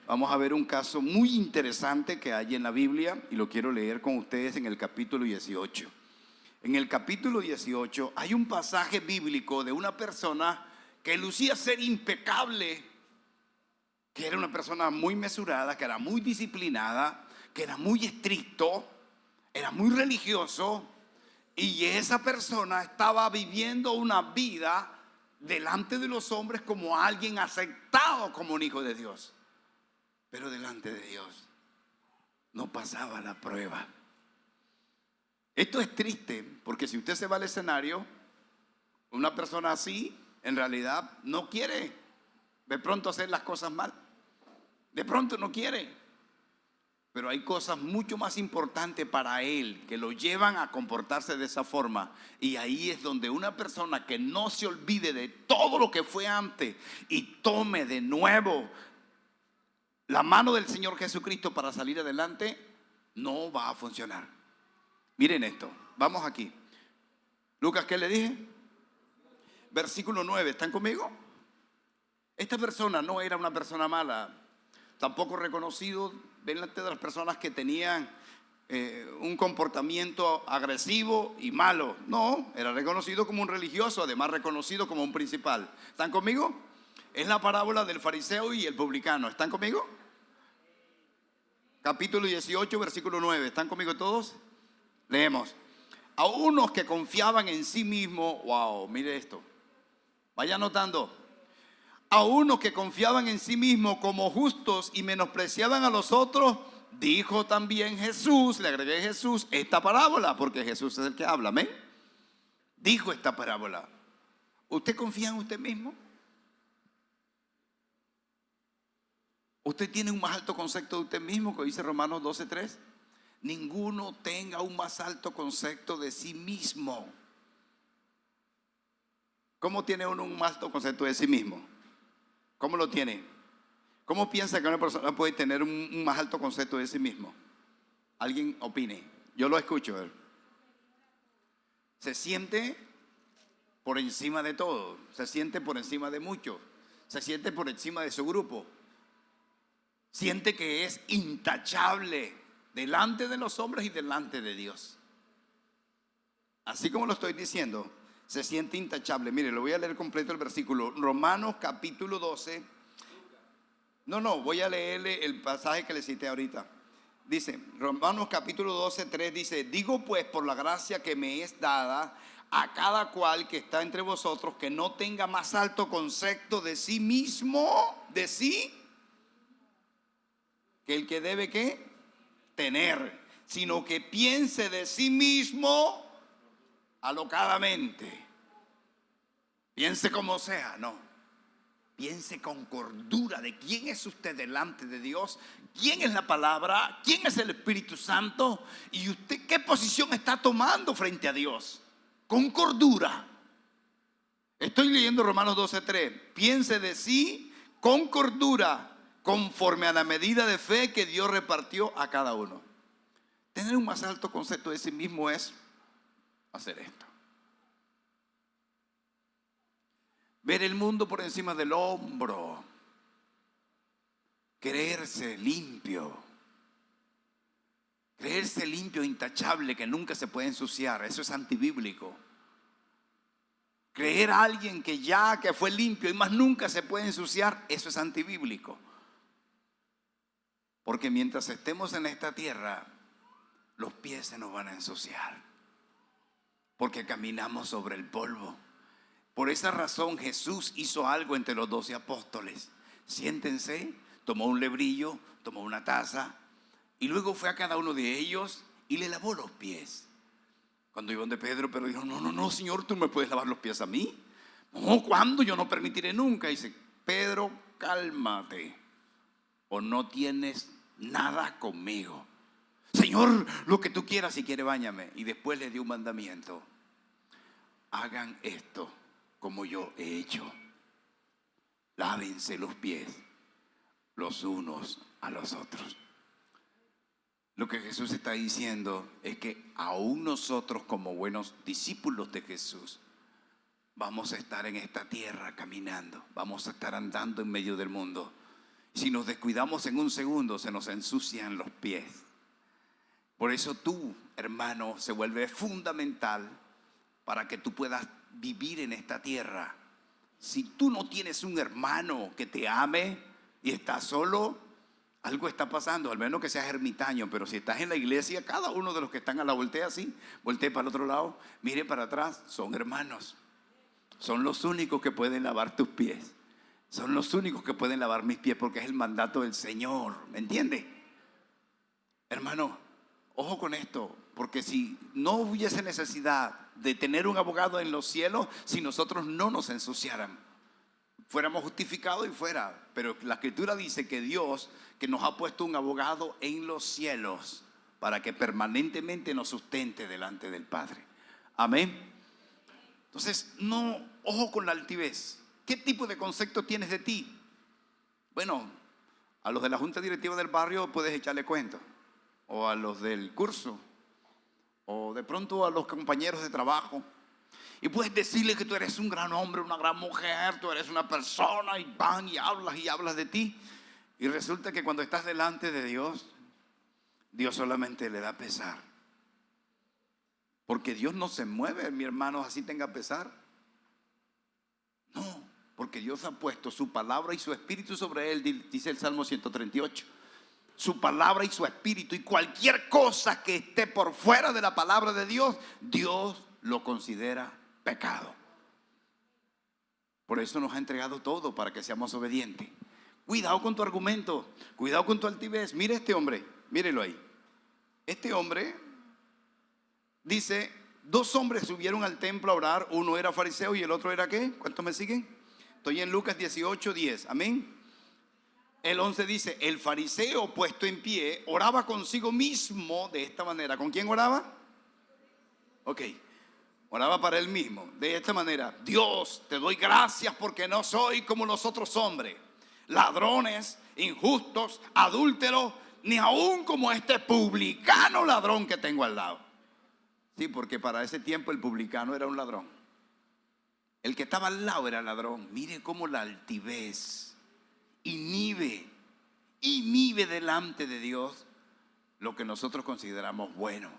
A: Vamos a ver un caso muy interesante que hay en la Biblia y lo quiero leer con ustedes en el capítulo 18. En el capítulo 18 hay un pasaje bíblico de una persona que lucía ser impecable, que era una persona muy mesurada, que era muy disciplinada, que era muy estricto, era muy religioso, y esa persona estaba viviendo una vida delante de los hombres como alguien aceptado como un hijo de Dios, pero delante de Dios no pasaba la prueba. Esto es triste, porque si usted se va al escenario, una persona así en realidad no quiere de pronto hacer las cosas mal, de pronto no quiere, pero hay cosas mucho más importantes para él que lo llevan a comportarse de esa forma. Y ahí es donde una persona que no se olvide de todo lo que fue antes y tome de nuevo la mano del Señor Jesucristo para salir adelante, no va a funcionar. Miren esto, vamos aquí. Lucas, ¿qué le dije? Versículo 9, ¿están conmigo? Esta persona no era una persona mala, tampoco reconocido delante de las personas que tenían un comportamiento agresivo y malo. No, era reconocido como un religioso, además reconocido como un principal. ¿Están conmigo? Es la parábola del fariseo y el publicano. ¿Están conmigo? Capítulo 18, versículo 9. ¿Están conmigo todos? Leemos. A unos que confiaban en sí mismos, wow, mire esto. Vaya anotando. A unos que confiaban en sí mismos como justos y menospreciaban a los otros, dijo también Jesús, le agregué Jesús, esta parábola, porque Jesús es el que habla, amén. Dijo esta parábola. ¿Usted confía en usted mismo? ¿Usted tiene un más alto concepto de usted mismo, que dice Romanos 12:3? Ninguno tenga un más alto concepto de sí mismo. ¿Cómo tiene uno un más alto concepto de sí mismo? ¿Cómo lo tiene? ¿Cómo piensa que una persona puede tener un más alto concepto de sí mismo? Alguien opine. Yo lo escucho. Se siente por encima de todo. Se siente por encima de muchos. Se siente por encima de su grupo. Siente que es intachable delante de los hombres y delante de Dios. Así como lo estoy diciendo, se siente intachable. Mire, lo voy a leer completo el versículo. Romanos capítulo 12. No, voy a leerle el pasaje que le cité ahorita. Dice, Romanos capítulo 12:3 dice: digo pues por la gracia que me es dada a cada cual que está entre vosotros, que no tenga más alto concepto de sí mismo, de sí, que el que debe ¿qué? Tener, sino que piense de sí mismo alocadamente. Piense como sea, no. Piense con cordura de quién es usted delante de Dios, quién es la palabra, quién es el Espíritu Santo y usted qué posición está tomando frente a Dios. Con cordura. Estoy leyendo Romanos 12:3. Piense de sí con cordura, conforme a la medida de fe que Dios repartió a cada uno. Tener un más alto concepto de sí mismo es hacer esto. Ver el mundo por encima del hombro. Creerse limpio. Creerse limpio, intachable, que nunca se puede ensuciar. Eso es antibíblico. Creer a alguien que fue limpio y más nunca se puede ensuciar. Eso es antibíblico. Porque mientras estemos en esta tierra, los pies se nos van a ensuciar. Porque caminamos sobre el polvo. Por esa razón Jesús hizo algo entre los 12 apóstoles. Siéntense, tomó un lebrillo, tomó una taza y luego fue a cada uno de ellos y le lavó los pies. Cuando iban de Pedro, pero dijo: no, Señor, tú me puedes lavar los pies a mí. No, ¿cuándo? Yo no permitiré nunca. Dice: Pedro, cálmate, o no tienes nada conmigo. Señor, lo que tú quieras, si quiere báñame. Y después le dio un mandamiento: hagan esto como yo he hecho. Lávense los pies los unos a los otros. Lo que Jesús está diciendo es que aún nosotros, como buenos discípulos de Jesús, vamos a estar en esta tierra caminando, vamos a estar andando en medio del mundo. Si nos descuidamos en un segundo, se nos ensucian los pies. Por eso tú, hermano, se vuelve fundamental para que tú puedas vivir en esta tierra. Si tú no tienes un hermano que te ame y estás solo, algo está pasando. Al menos que seas ermitaño. Pero si estás en la iglesia, cada uno de los que están a la voltea así, voltee para el otro lado, mire para atrás, son hermanos. Son los únicos que pueden lavar tus pies. Son los únicos que pueden lavar mis pies, porque es el mandato del Señor. ¿Me entiende? Hermano, ojo con esto, porque si no hubiese necesidad de tener un abogado en los cielos, si nosotros no nos ensuciáramos, fuéramos justificados y fuera. Pero la Escritura dice que Dios, que nos ha puesto un abogado en los cielos para que permanentemente nos sustente delante del Padre. Amén. Entonces, no, ojo con la altivez. ¿Qué tipo de concepto tienes de ti? Bueno, a los de la junta directiva del barrio puedes echarle cuento, o a los del curso, o de pronto a los compañeros de trabajo, y puedes decirle que tú eres un gran hombre, una gran mujer, tú eres una persona, y van y hablas de ti, y resulta que cuando estás delante de Dios, Dios solamente le da pesar. Porque Dios no se mueve, mi hermano, así tenga pesar. No, porque Dios ha puesto su palabra y su espíritu sobre él, dice el Salmo 138. Su palabra y su espíritu, y cualquier cosa que esté por fuera de la palabra de Dios, Dios lo considera pecado. Por eso nos ha entregado todo, para que seamos obedientes. Cuidado con tu argumento, cuidado con tu altivez. Mire este hombre, mírelo ahí. Este hombre dice: dos hombres subieron al templo a orar. Uno era fariseo y el otro era ¿qué? ¿Cuántos me siguen? Estoy en Lucas 18:10. Amén. El 11 dice: el fariseo, puesto en pie, oraba consigo mismo de esta manera. ¿Con quién oraba? Ok, oraba para él mismo de esta manera: Dios, te doy gracias porque no soy como los otros hombres, ladrones, injustos, adúlteros, ni aún como este publicano ladrón que tengo al lado. Sí, porque para ese tiempo el publicano era un ladrón. El que estaba al lado era ladrón. Mire cómo la altivez inhibe delante de Dios lo que nosotros consideramos bueno.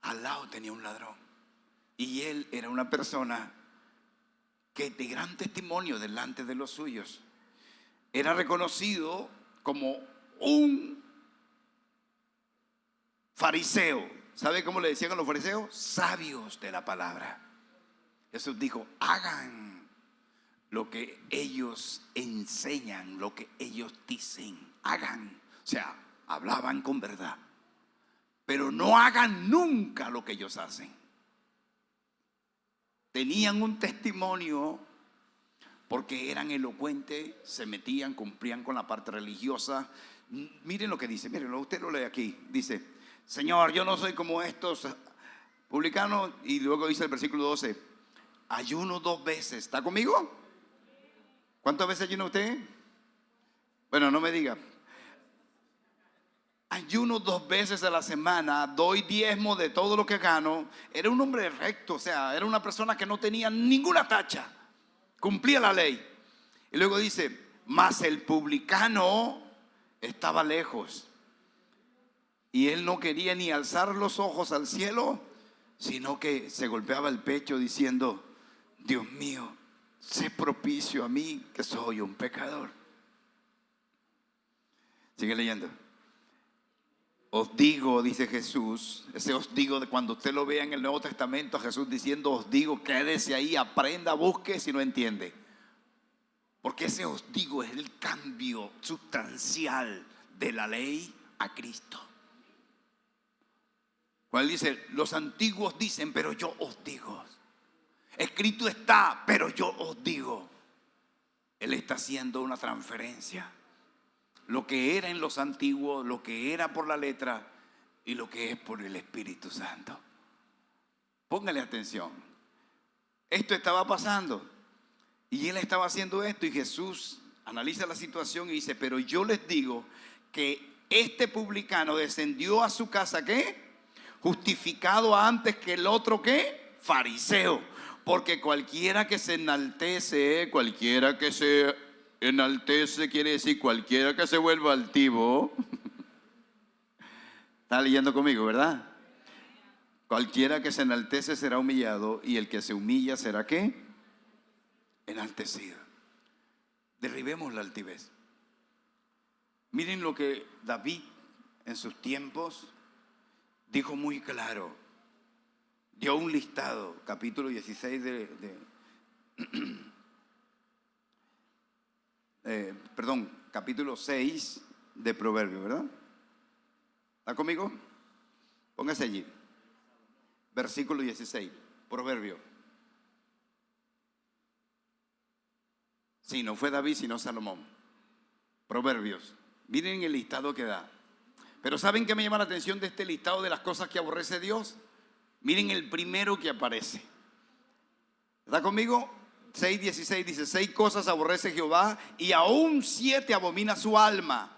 A: Al lado tenía un ladrón, y él era una persona que de gran testimonio delante de los suyos. Era reconocido como un fariseo. ¿Sabe cómo le decían a los fariseos? Sabios de la palabra. Jesús dijo: hagan lo que ellos enseñan, lo que ellos dicen. Hagan, o sea, hablaban con verdad, pero no hagan nunca lo que ellos hacen. Tenían un testimonio porque eran elocuentes, se metían, cumplían con la parte religiosa. Miren lo que dice, mírenlo, usted lo lee aquí. Dice: Señor, yo no soy como estos publicanos. Y luego dice el versículo 12: ayuno 2 veces. ¿Está conmigo? ¿Cuántas veces ayuna usted? Bueno, no me diga. Ayuno 2 veces a la semana, doy diezmo de todo lo que gano. Era un hombre recto, o sea, era una persona que no tenía ninguna tacha, cumplía la ley. Y luego dice: mas el publicano estaba lejos, y él no quería ni alzar los ojos al cielo, sino que se golpeaba el pecho diciendo: Dios mío, sé propicio a mí, que soy un pecador. Sigue leyendo. Os digo, dice Jesús, ese os digo, de cuando usted lo vea en el Nuevo Testamento, a Jesús diciendo os digo, quédese ahí, aprenda, busque si no entiende. Porque ese os digo es el cambio sustancial de la ley a Cristo. Cuando él dice: los antiguos dicen, pero yo os digo. Escrito está, pero yo os digo. Él está haciendo una transferencia. Lo que era en los antiguos, lo que era por la letra y lo que es por el Espíritu Santo. Póngale atención. Esto estaba pasando y él estaba haciendo esto, y Jesús analiza la situación y dice: pero yo les digo que este publicano descendió a su casa, ¿qué? Justificado antes que el otro, ¿qué? Fariseo. Porque cualquiera que se enaltece quiere decir cualquiera que se vuelva altivo. Está leyendo conmigo, ¿verdad? Cualquiera que se enaltece será humillado, y el que se humilla será ¿qué? Enaltecido. Derribemos la altivez. Miren lo que David en sus tiempos dijo muy claro. Dio un listado, capítulo 16 capítulo 6 de Proverbios, ¿verdad? ¿Está conmigo? Póngase allí. Versículo 16, Proverbio. Sí, no fue David, sino Salomón. Proverbios. Miren el listado que da. Pero ¿saben qué me llama la atención de este listado de las cosas que aborrece Dios? Miren el primero que aparece. ¿Está conmigo? 6:16 dice: 6 cosas aborrece Jehová, y aún 7 abomina su alma: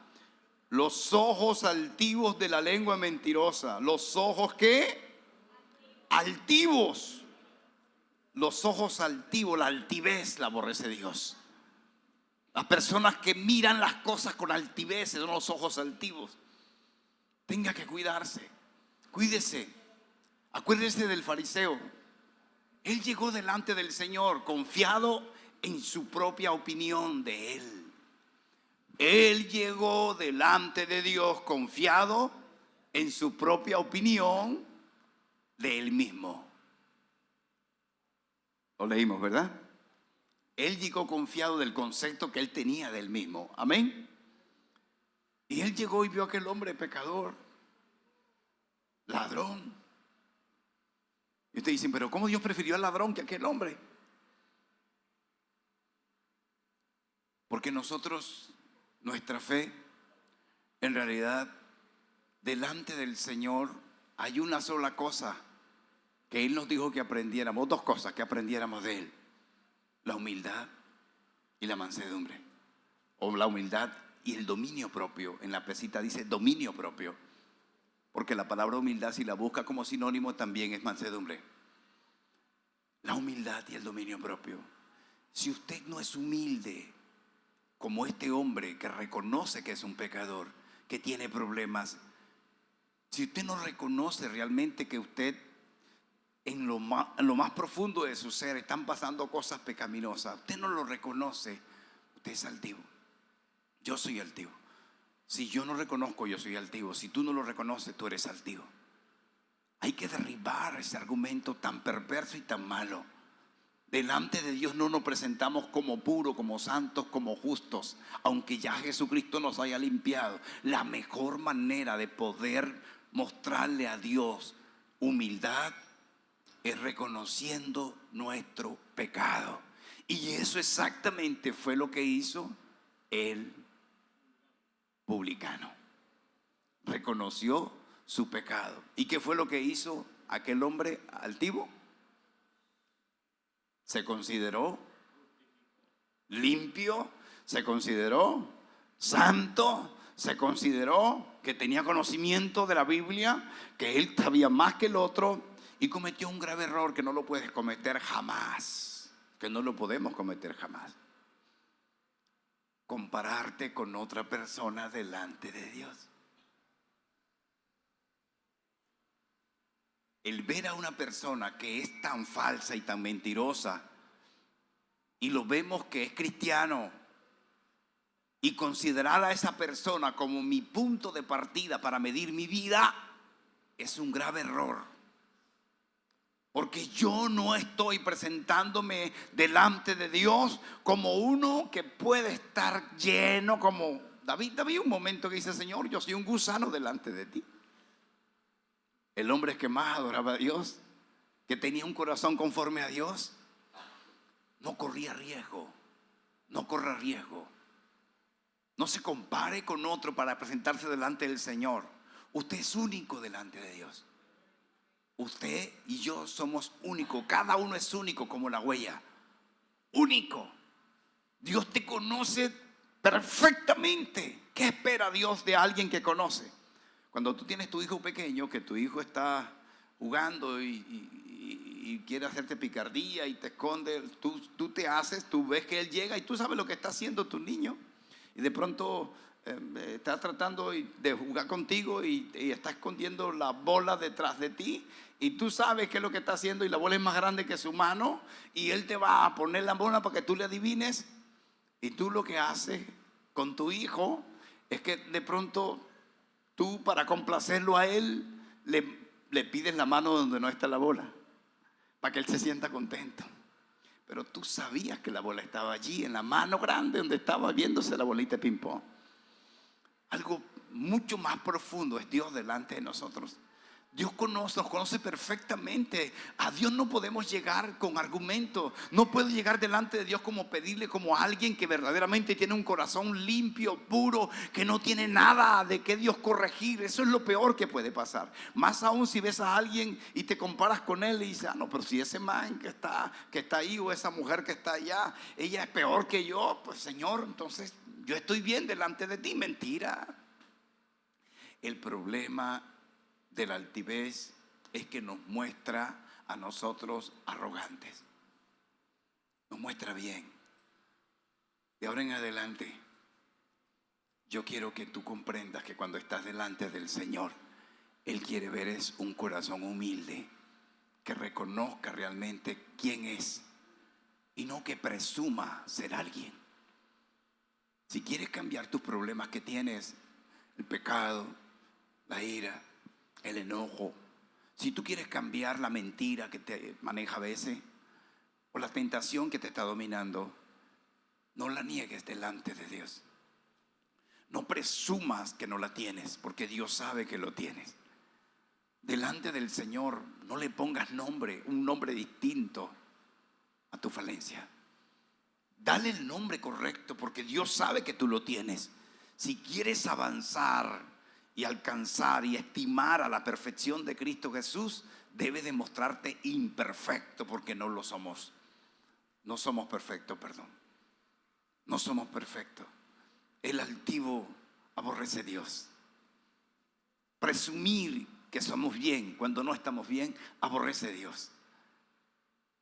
A: los ojos altivos de la lengua mentirosa. Los ojos ¿qué? Altivos. Los ojos altivos, la altivez la aborrece Dios. Las personas que miran las cosas con altivez son los ojos altivos. tenga que cuidarse. Cuídese. Acuérdese del fariseo. Él llegó delante del Señor confiado en su propia opinión de él. Él llegó delante de Dios confiado en su propia opinión de él mismo. Lo leímos, ¿verdad? Él llegó confiado del concepto que él tenía de él mismo. Amén. Y él llegó y vio a aquel hombre pecador, ladrón. Y ustedes dicen, pero ¿cómo Dios prefirió al ladrón que a aquel hombre? Porque nosotros, nuestra fe, en realidad, delante del Señor hay una sola cosa que Él nos dijo que aprendiéramos, dos cosas que aprendiéramos de Él: la humildad y la mansedumbre, o la humildad y el dominio propio. En la pesita dice dominio propio, porque la palabra humildad, si la busca como sinónimo, también es mansedumbre. La humildad y el dominio propio. Si usted no es humilde como este hombre que reconoce que es un pecador, que tiene problemas, si usted no reconoce realmente que usted en lo más profundo de su ser están pasando cosas pecaminosas, usted no lo reconoce, usted es altivo. Yo soy altivo. Si yo no reconozco, yo soy altivo. Si tú no lo reconoces, tú eres altivo. Hay que derribar ese argumento tan perverso y tan malo. Delante de Dios no nos presentamos como puros, como santos, como justos, aunque ya Jesucristo nos haya limpiado. La mejor manera de poder mostrarle a Dios humildad es reconociendo nuestro pecado. Y eso exactamente fue lo que hizo el publicano. Reconoció su pecado. ¿Y qué fue lo que hizo aquel hombre altivo? Se consideró limpio, se consideró santo, se consideró que tenía conocimiento de la Biblia, que él sabía más que el otro, y cometió un grave error que no lo puedes cometer jamás, que no lo podemos cometer jamás: compararte con otra persona delante de Dios. El ver a una persona que es tan falsa y tan mentirosa, y lo vemos que es cristiano, y considerar a esa persona como mi punto de partida para medir mi vida, es un grave error. Porque yo no estoy presentándome delante de Dios como uno que puede estar lleno, como David. Un momento que dice: Señor, yo soy un gusano delante de ti. El hombre que más adoraba a Dios, que tenía un corazón conforme a Dios, no corría riesgo. No corra riesgo. No se compare con otro para presentarse delante del Señor. Usted es único delante de Dios. Usted y yo somos únicos. Cada uno es único como la huella. Único. Dios te conoce perfectamente. ¿Qué espera Dios de alguien que conoce? Cuando tú tienes tu hijo pequeño, que tu hijo está jugando y quiere hacerte picardía y te esconde, tú ves que él llega y tú sabes lo que está haciendo tu niño. Y de pronto está tratando de jugar contigo y está escondiendo la bola detrás de ti, y tú sabes qué es lo que está haciendo, y la bola es más grande que su mano, y él te va a poner la bola para que tú le adivines. Y tú lo que haces con tu hijo es que de pronto tú, para complacerlo a él, le pides la mano donde no está la bola, para que él se sienta contento. Pero tú sabías que la bola estaba allí, en la mano grande donde estaba viéndose la bolita de ping-pong. Algo mucho más profundo es Dios delante de nosotros. Dios nos conoce perfectamente. A Dios no podemos llegar con argumentos. No puedo llegar delante de Dios como pedirle, como a alguien que verdaderamente tiene un corazón limpio, puro, que no tiene nada de que Dios corregir. Eso es lo peor que puede pasar. Más aún si ves a alguien y te comparas con él y dices: no, pero si ese man que está ahí, o esa mujer que está allá, ella es peor que yo, pues Señor, entonces yo estoy bien delante de ti. Mentira. El problema de la altivez es que nos muestra a nosotros arrogantes. Nos muestra bien. De ahora en adelante, Yo quiero que tú comprendas que cuando estás delante del Señor, Él quiere ver es un corazón humilde, que reconozca realmente quién es y no que presuma ser alguien. Si quieres cambiar tus problemas que tienes, el pecado, la ira, el enojo, si tú quieres cambiar la mentira que te maneja a veces o la tentación que te está dominando, no la niegues delante de Dios. No presumas que no la tienes, porque Dios sabe que lo tienes. Delante del Señor no le pongas un nombre distinto a tu falencia. Dale el nombre correcto, porque Dios sabe que tú lo tienes. Si quieres avanzar y alcanzar y estimar a la perfección de Cristo Jesús, debes demostrarte imperfecto, porque no lo somos. No somos perfectos, perdón. No somos perfectos. El altivo aborrece a Dios. Presumir que somos bien cuando no estamos bien, aborrece a Dios.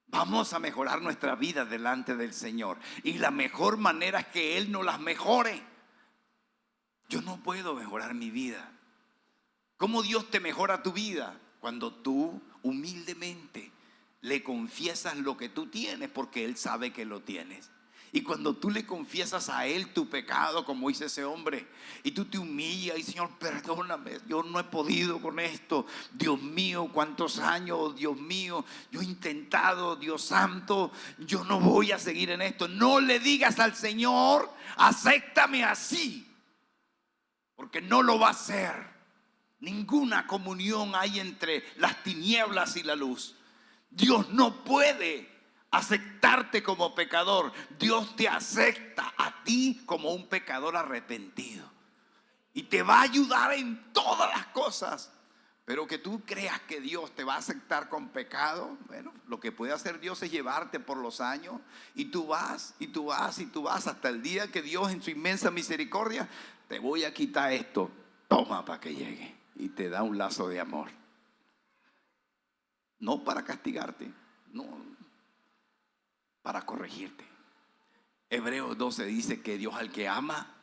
A: Vamos a mejorar nuestra vida delante del Señor, y la mejor manera es que Él nos las mejore. Yo no puedo mejorar mi vida. ¿Cómo Dios te mejora tu vida? Cuando tú humildemente le confiesas lo que tú tienes, porque Él sabe que lo tienes. Y cuando tú le confiesas a Él tu pecado, como hizo ese hombre, y tú te humillas y Señor, perdóname, yo no he podido con esto. Dios mío, cuántos años, Dios mío, yo he intentado, Dios santo, yo no voy a seguir en esto. No le digas al Señor, acéptame así, porque no lo va a hacer. Ninguna comunión hay entre las tinieblas y la luz. Dios no puede aceptarte como pecador. Dios te acepta a ti como un pecador arrepentido, y te va a ayudar en todas las cosas. Pero que tú creas que Dios te va a aceptar con pecado, bueno, lo que puede hacer Dios es llevarte por los años, y tú vas, y tú vas, y tú vas, hasta el día que Dios en su inmensa misericordia te voy a quitar esto, toma para que llegue, y te da un lazo de amor. No para castigarte, no, para corregirte. Hebreos 12 dice que Dios al que ama,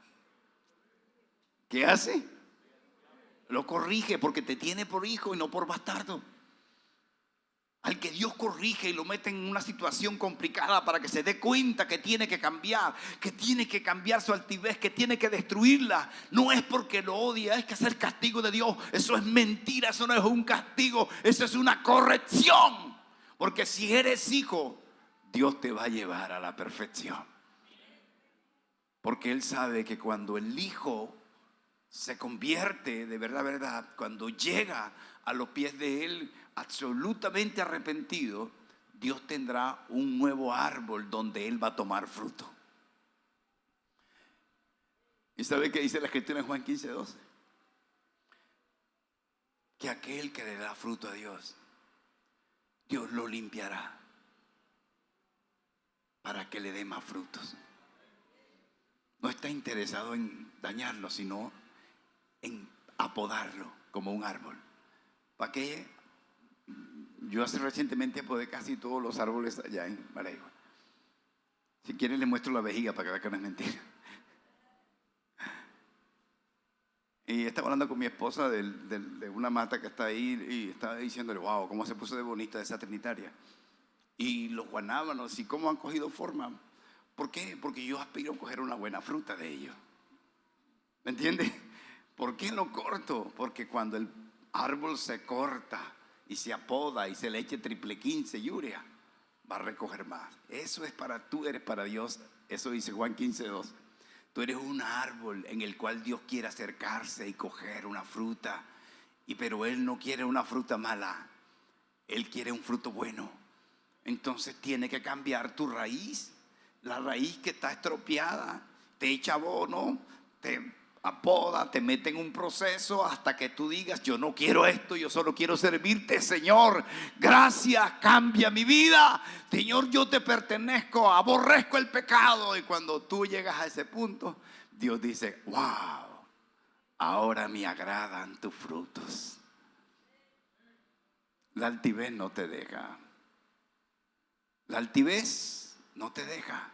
A: ¿qué hace? Lo corrige, porque te tiene por hijo y no por bastardo. Al que Dios corrige y lo mete en una situación complicada para que se dé cuenta que tiene que cambiar su altivez, que tiene que destruirla. No es porque lo odia, es que es el castigo de Dios. Eso es mentira, eso no es un castigo, eso es una corrección. Porque si eres hijo, Dios te va a llevar a la perfección. Porque Él sabe que cuando el hijo se convierte de verdad, cuando llega a los pies de Él absolutamente arrepentido, Dios tendrá un nuevo árbol donde Él va a tomar fruto. ¿Y sabe qué dice la Escritura en Juan 15:12? Que aquel que le da fruto a Dios, Dios lo limpiará para que le dé más frutos. No está interesado en dañarlo, sino en apodarlo como un árbol. ¿Para qué? Yo recientemente apodé casi todos los árboles allá en Maragua. Si quieren les muestro la vejiga para que vean que no es mentira. Y estaba hablando con mi esposa de una mata que está ahí, y estaba diciéndole, wow, cómo se puso de bonita esa trinitaria. Y los guanábanos, y cómo han cogido forma. ¿Por qué? Porque yo aspiro a coger una buena fruta de ellos. ¿Me entiendes? ¿Por qué lo corto? Porque cuando el árbol se corta y se apoda y se le eche triple 15 y urea, va a recoger más. Eso es tú eres para Dios. Eso dice Juan 15:2. Tú eres un árbol en el cual Dios quiere acercarse y coger una fruta. Pero Él no quiere una fruta mala. Él quiere un fruto bueno. Entonces tiene que cambiar tu raíz. La raíz que está estropeada, te echa abono, te apoda, te mete en un proceso hasta que tú digas, yo no quiero esto, yo solo quiero servirte, Señor. Gracias, cambia mi vida. Señor, yo te pertenezco, aborrezco el pecado. Y cuando tú llegas a ese punto, Dios dice, wow, ahora me agradan tus frutos. La altivez no te deja. La altivez no te deja.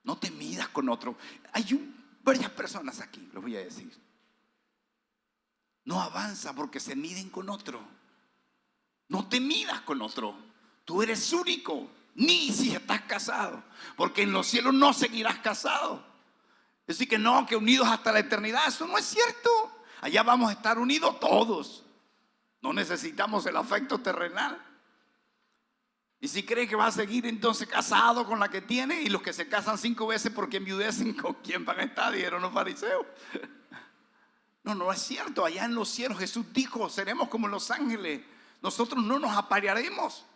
A: No te midas con otro. Hay un Varias personas aquí, los voy a decir, no avanzan porque se miden con otro. No te midas con otro. Tú eres único, ni si estás casado, porque en los cielos no seguirás casado. Es decir, que no, que unidos hasta la eternidad. Eso no es cierto. Allá vamos a estar unidos todos. No necesitamos el afecto terrenal. Y si cree que va a seguir entonces casado con la que tiene, y los que se casan 5 veces porque enviudecen, ¿con quién van a estar? Dijeron los fariseos. No, no es cierto. Allá en los cielos Jesús dijo: seremos como los ángeles. Nosotros no nos aparearemos.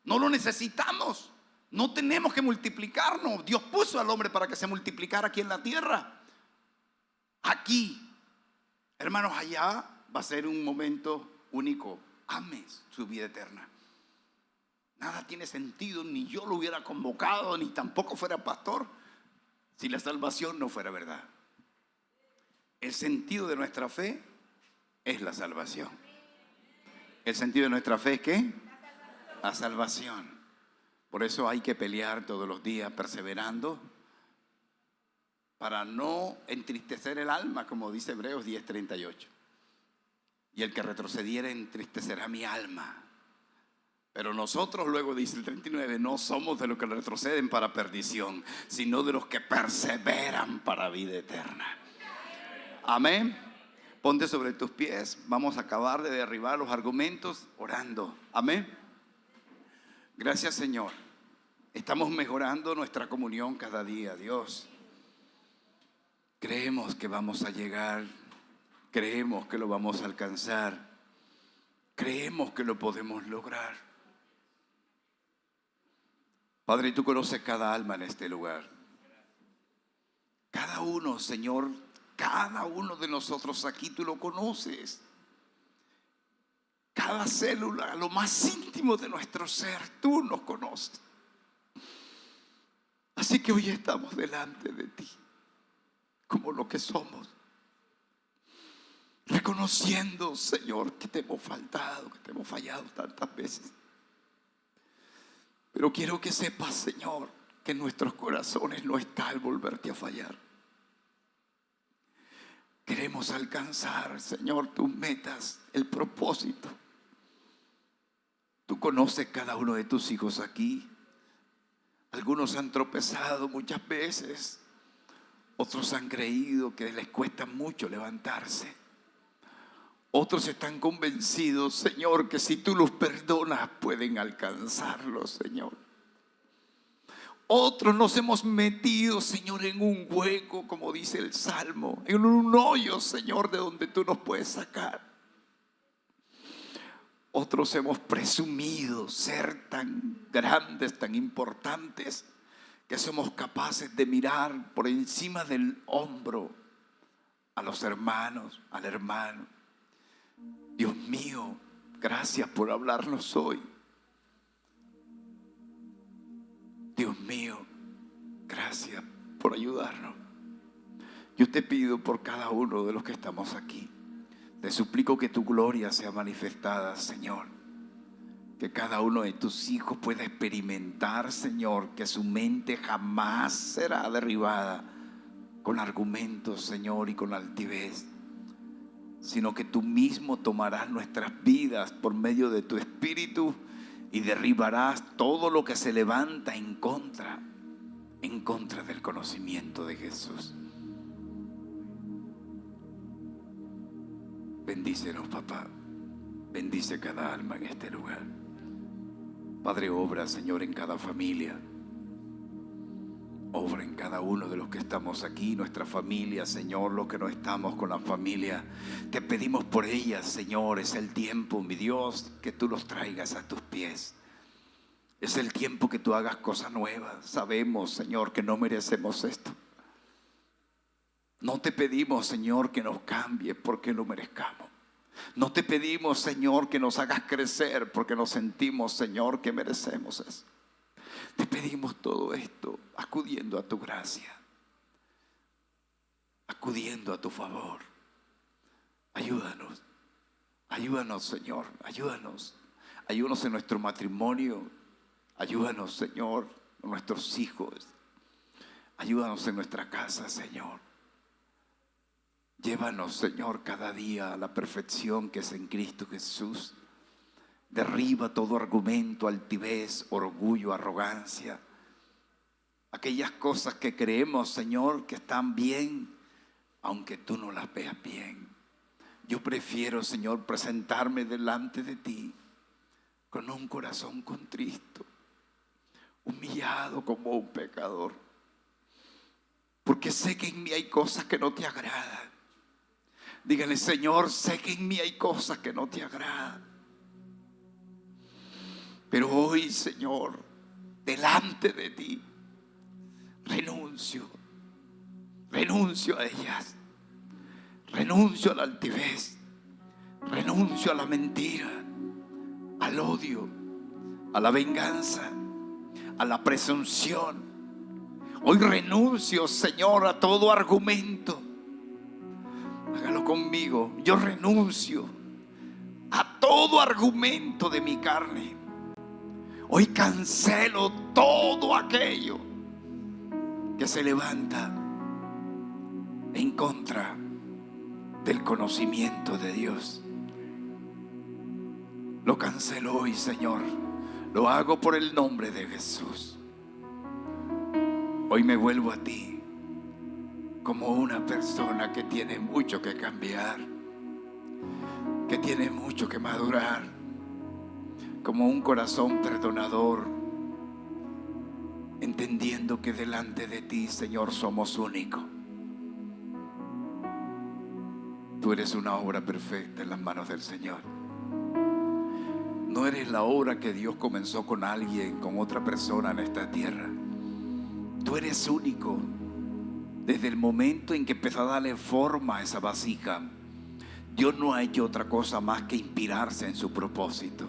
A: No lo necesitamos. No tenemos que multiplicarnos. Dios puso al hombre para que se multiplicara aquí en la tierra. Aquí, hermanos, allá va a ser un momento único. Ames su vida eterna. Nada tiene sentido, ni yo lo hubiera convocado, ni tampoco fuera pastor, si la salvación no fuera verdad. El sentido de nuestra fe es la salvación. ¿El sentido de nuestra fe es qué? La salvación. Por eso hay que pelear todos los días, perseverando, para no entristecer el alma, como dice Hebreos 10:38. Y el que retrocediera entristecerá mi alma. Pero nosotros, luego dice el 39, no somos de los que retroceden para perdición, sino de los que perseveran para vida eterna. Amén. Ponte sobre tus pies. Vamos a acabar de derribar los argumentos orando. Amén. Gracias, Señor. Estamos mejorando nuestra comunión cada día, Dios. Creemos que vamos a llegar. Creemos que lo vamos a alcanzar. Creemos que lo podemos lograr. Padre, tú conoces cada alma en este lugar. Cada uno, Señor, cada uno de nosotros aquí tú lo conoces. Cada célula, lo más íntimo de nuestro ser, tú nos conoces. Así que hoy estamos delante de ti, como lo que somos. Reconociendo, Señor, que te hemos faltado, que te hemos fallado tantas veces. Pero quiero que sepas, Señor, que en nuestros corazones no está el volverte a fallar. Queremos alcanzar, Señor, tus metas, el propósito. Tú conoces cada uno de tus hijos aquí. Algunos han tropezado muchas veces. Otros han creído que les cuesta mucho levantarse. Otros están convencidos, Señor, que si tú los perdonas pueden alcanzarlo, Señor. Otros nos hemos metido, Señor, en un hueco, como dice el Salmo, en un hoyo, Señor, de donde tú nos puedes sacar. Otros hemos presumido ser tan grandes, tan importantes, que somos capaces de mirar por encima del hombro a los hermanos, al hermano. Dios mío, gracias por hablarnos hoy. Dios mío, gracias por ayudarnos. Yo te pido por cada uno de los que estamos aquí. Te suplico que tu gloria sea manifestada, Señor. Que cada uno de tus hijos pueda experimentar, Señor, que su mente jamás será derribada con argumentos, Señor, y con altivez, sino que tú mismo tomarás nuestras vidas por medio de tu Espíritu y derribarás todo lo que se levanta en contra del conocimiento de Jesús. Bendícenos, papá. Bendice cada alma en este lugar. Padre, obra, Señor, en cada familia. Obra en cada uno de los que estamos aquí, nuestra familia, Señor, los que no estamos con la familia. Te pedimos por ellas, Señor. Es el tiempo, mi Dios, que tú los traigas a tus pies. Es el tiempo que tú hagas cosas nuevas. Sabemos, Señor, que no merecemos esto. No te pedimos, Señor, que nos cambies porque lo merezcamos. No te pedimos, Señor, que nos hagas crecer porque nos sentimos, Señor, que merecemos eso. Te pedimos todo esto acudiendo a tu gracia, acudiendo a tu favor. Ayúdanos, ayúdanos, Señor, ayúdanos. Ayúdanos en nuestro matrimonio. Ayúdanos, Señor, en nuestros hijos. Ayúdanos en nuestra casa, Señor. Llévanos, Señor, cada día a la perfección que es en Cristo Jesús. Derriba todo argumento, altivez, orgullo, arrogancia. Aquellas cosas que creemos, Señor, que están bien, aunque tú no las veas bien. Yo prefiero, Señor, presentarme delante de ti con un corazón contrito, humillado como un pecador, porque sé que en mí hay cosas que no te agradan. Dígale: Señor, sé que en mí hay cosas que no te agradan, pero hoy, Señor, delante de ti renuncio a ellas. Renuncio a la altivez, renuncio a la mentira, al odio, a la venganza, a la presunción. Hoy renuncio, Señor, a todo argumento. Hágalo conmigo. Yo renuncio a todo argumento de mi carne. Hoy cancelo todo aquello que se levanta en contra del conocimiento de Dios. Lo cancelo hoy, Señor. Lo hago por el nombre de Jesús. Hoy me vuelvo a ti como una persona que tiene mucho que cambiar, que tiene mucho que madurar, como un corazón perdonador, entendiendo que delante de ti, Señor, somos únicos. Tú eres una obra perfecta en las manos del Señor. No eres la obra que Dios comenzó con alguien, con otra persona en esta tierra. Tú eres único. Desde el momento en que empezó a darle forma a esa vasija, Dios no ha hecho otra cosa más que inspirarse en su propósito.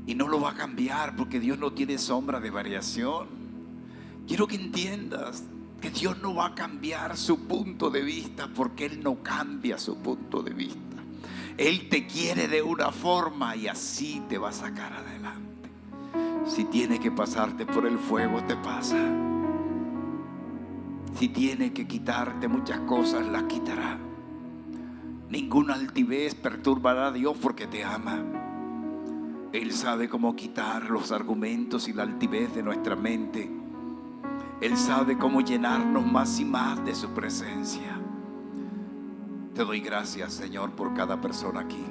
A: Y no lo va a cambiar, porque Dios no tiene sombra de variación. Quiero que entiendas que Dios no va a cambiar su punto de vista, porque Él no cambia su punto de vista. Él te quiere de una forma y así te va a sacar adelante. Si tiene que pasarte por el fuego, te pasa. Si tiene que quitarte muchas cosas, las quitará. Ninguna altivez perturbará a Dios, porque te ama. Él sabe cómo quitar los argumentos y la altivez de nuestra mente. Él sabe cómo llenarnos más y más de su presencia. Te doy gracias, Señor, por cada persona aquí.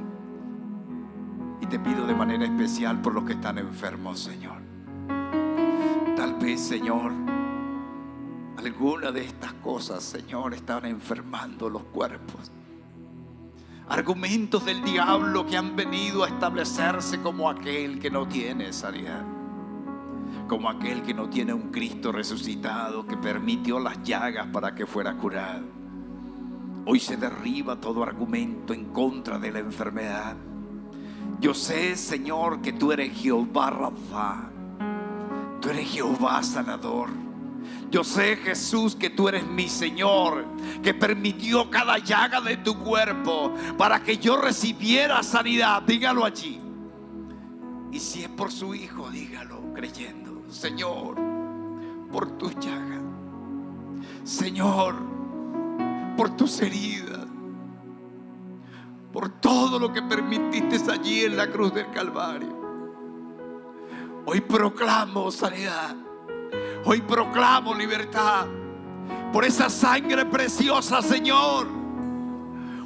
A: Y te pido de manera especial por los que están enfermos, Señor. Tal vez, Señor, alguna de estas cosas, Señor, están enfermando los cuerpos. Argumentos del diablo que han venido a establecerse como aquel que no tiene sanidad, como aquel que no tiene un Cristo resucitado que permitió las llagas para que fuera curado. Hoy se derriba todo argumento en contra de la enfermedad. Yo sé, Señor, que tú eres Jehová Rafa. Tú eres Jehová sanador. Yo sé, Jesús, que tú eres mi Señor, que permitió cada llaga de tu cuerpo para que yo recibiera sanidad. Dígalo allí. Y si es por su Hijo, dígalo creyendo. Señor, por tus llagas. Señor, por tus heridas, por todo lo que permitiste allí en la cruz del Calvario. Hoy proclamo sanidad. Hoy proclamo libertad por esa sangre preciosa, Señor.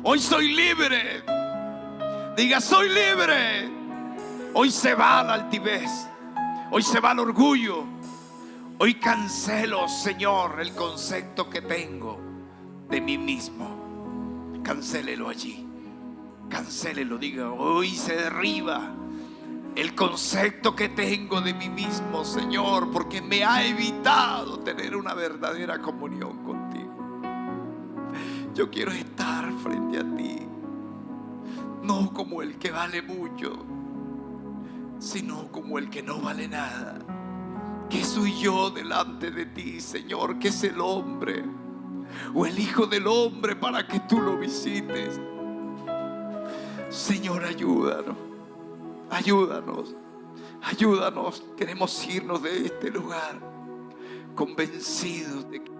A: Hoy soy libre. Diga: soy libre. Hoy se va la altivez. Hoy se va el orgullo. Hoy cancelo, Señor, el concepto que tengo de mí mismo. Cancélelo allí. Cancélelo. Diga: hoy se derriba el concepto que tengo de mí mismo, Señor, porque me ha evitado tener una verdadera comunión contigo. Yo quiero estar frente a ti, no como el que vale mucho, sino como el que no vale nada. ¿Qué soy yo delante de ti, Señor? ¿Qué es el hombre o el Hijo del Hombre para que tú lo visites? Señor, ayúdanos. Ayúdanos, ayúdanos. Queremos irnos de este lugar convencidos de que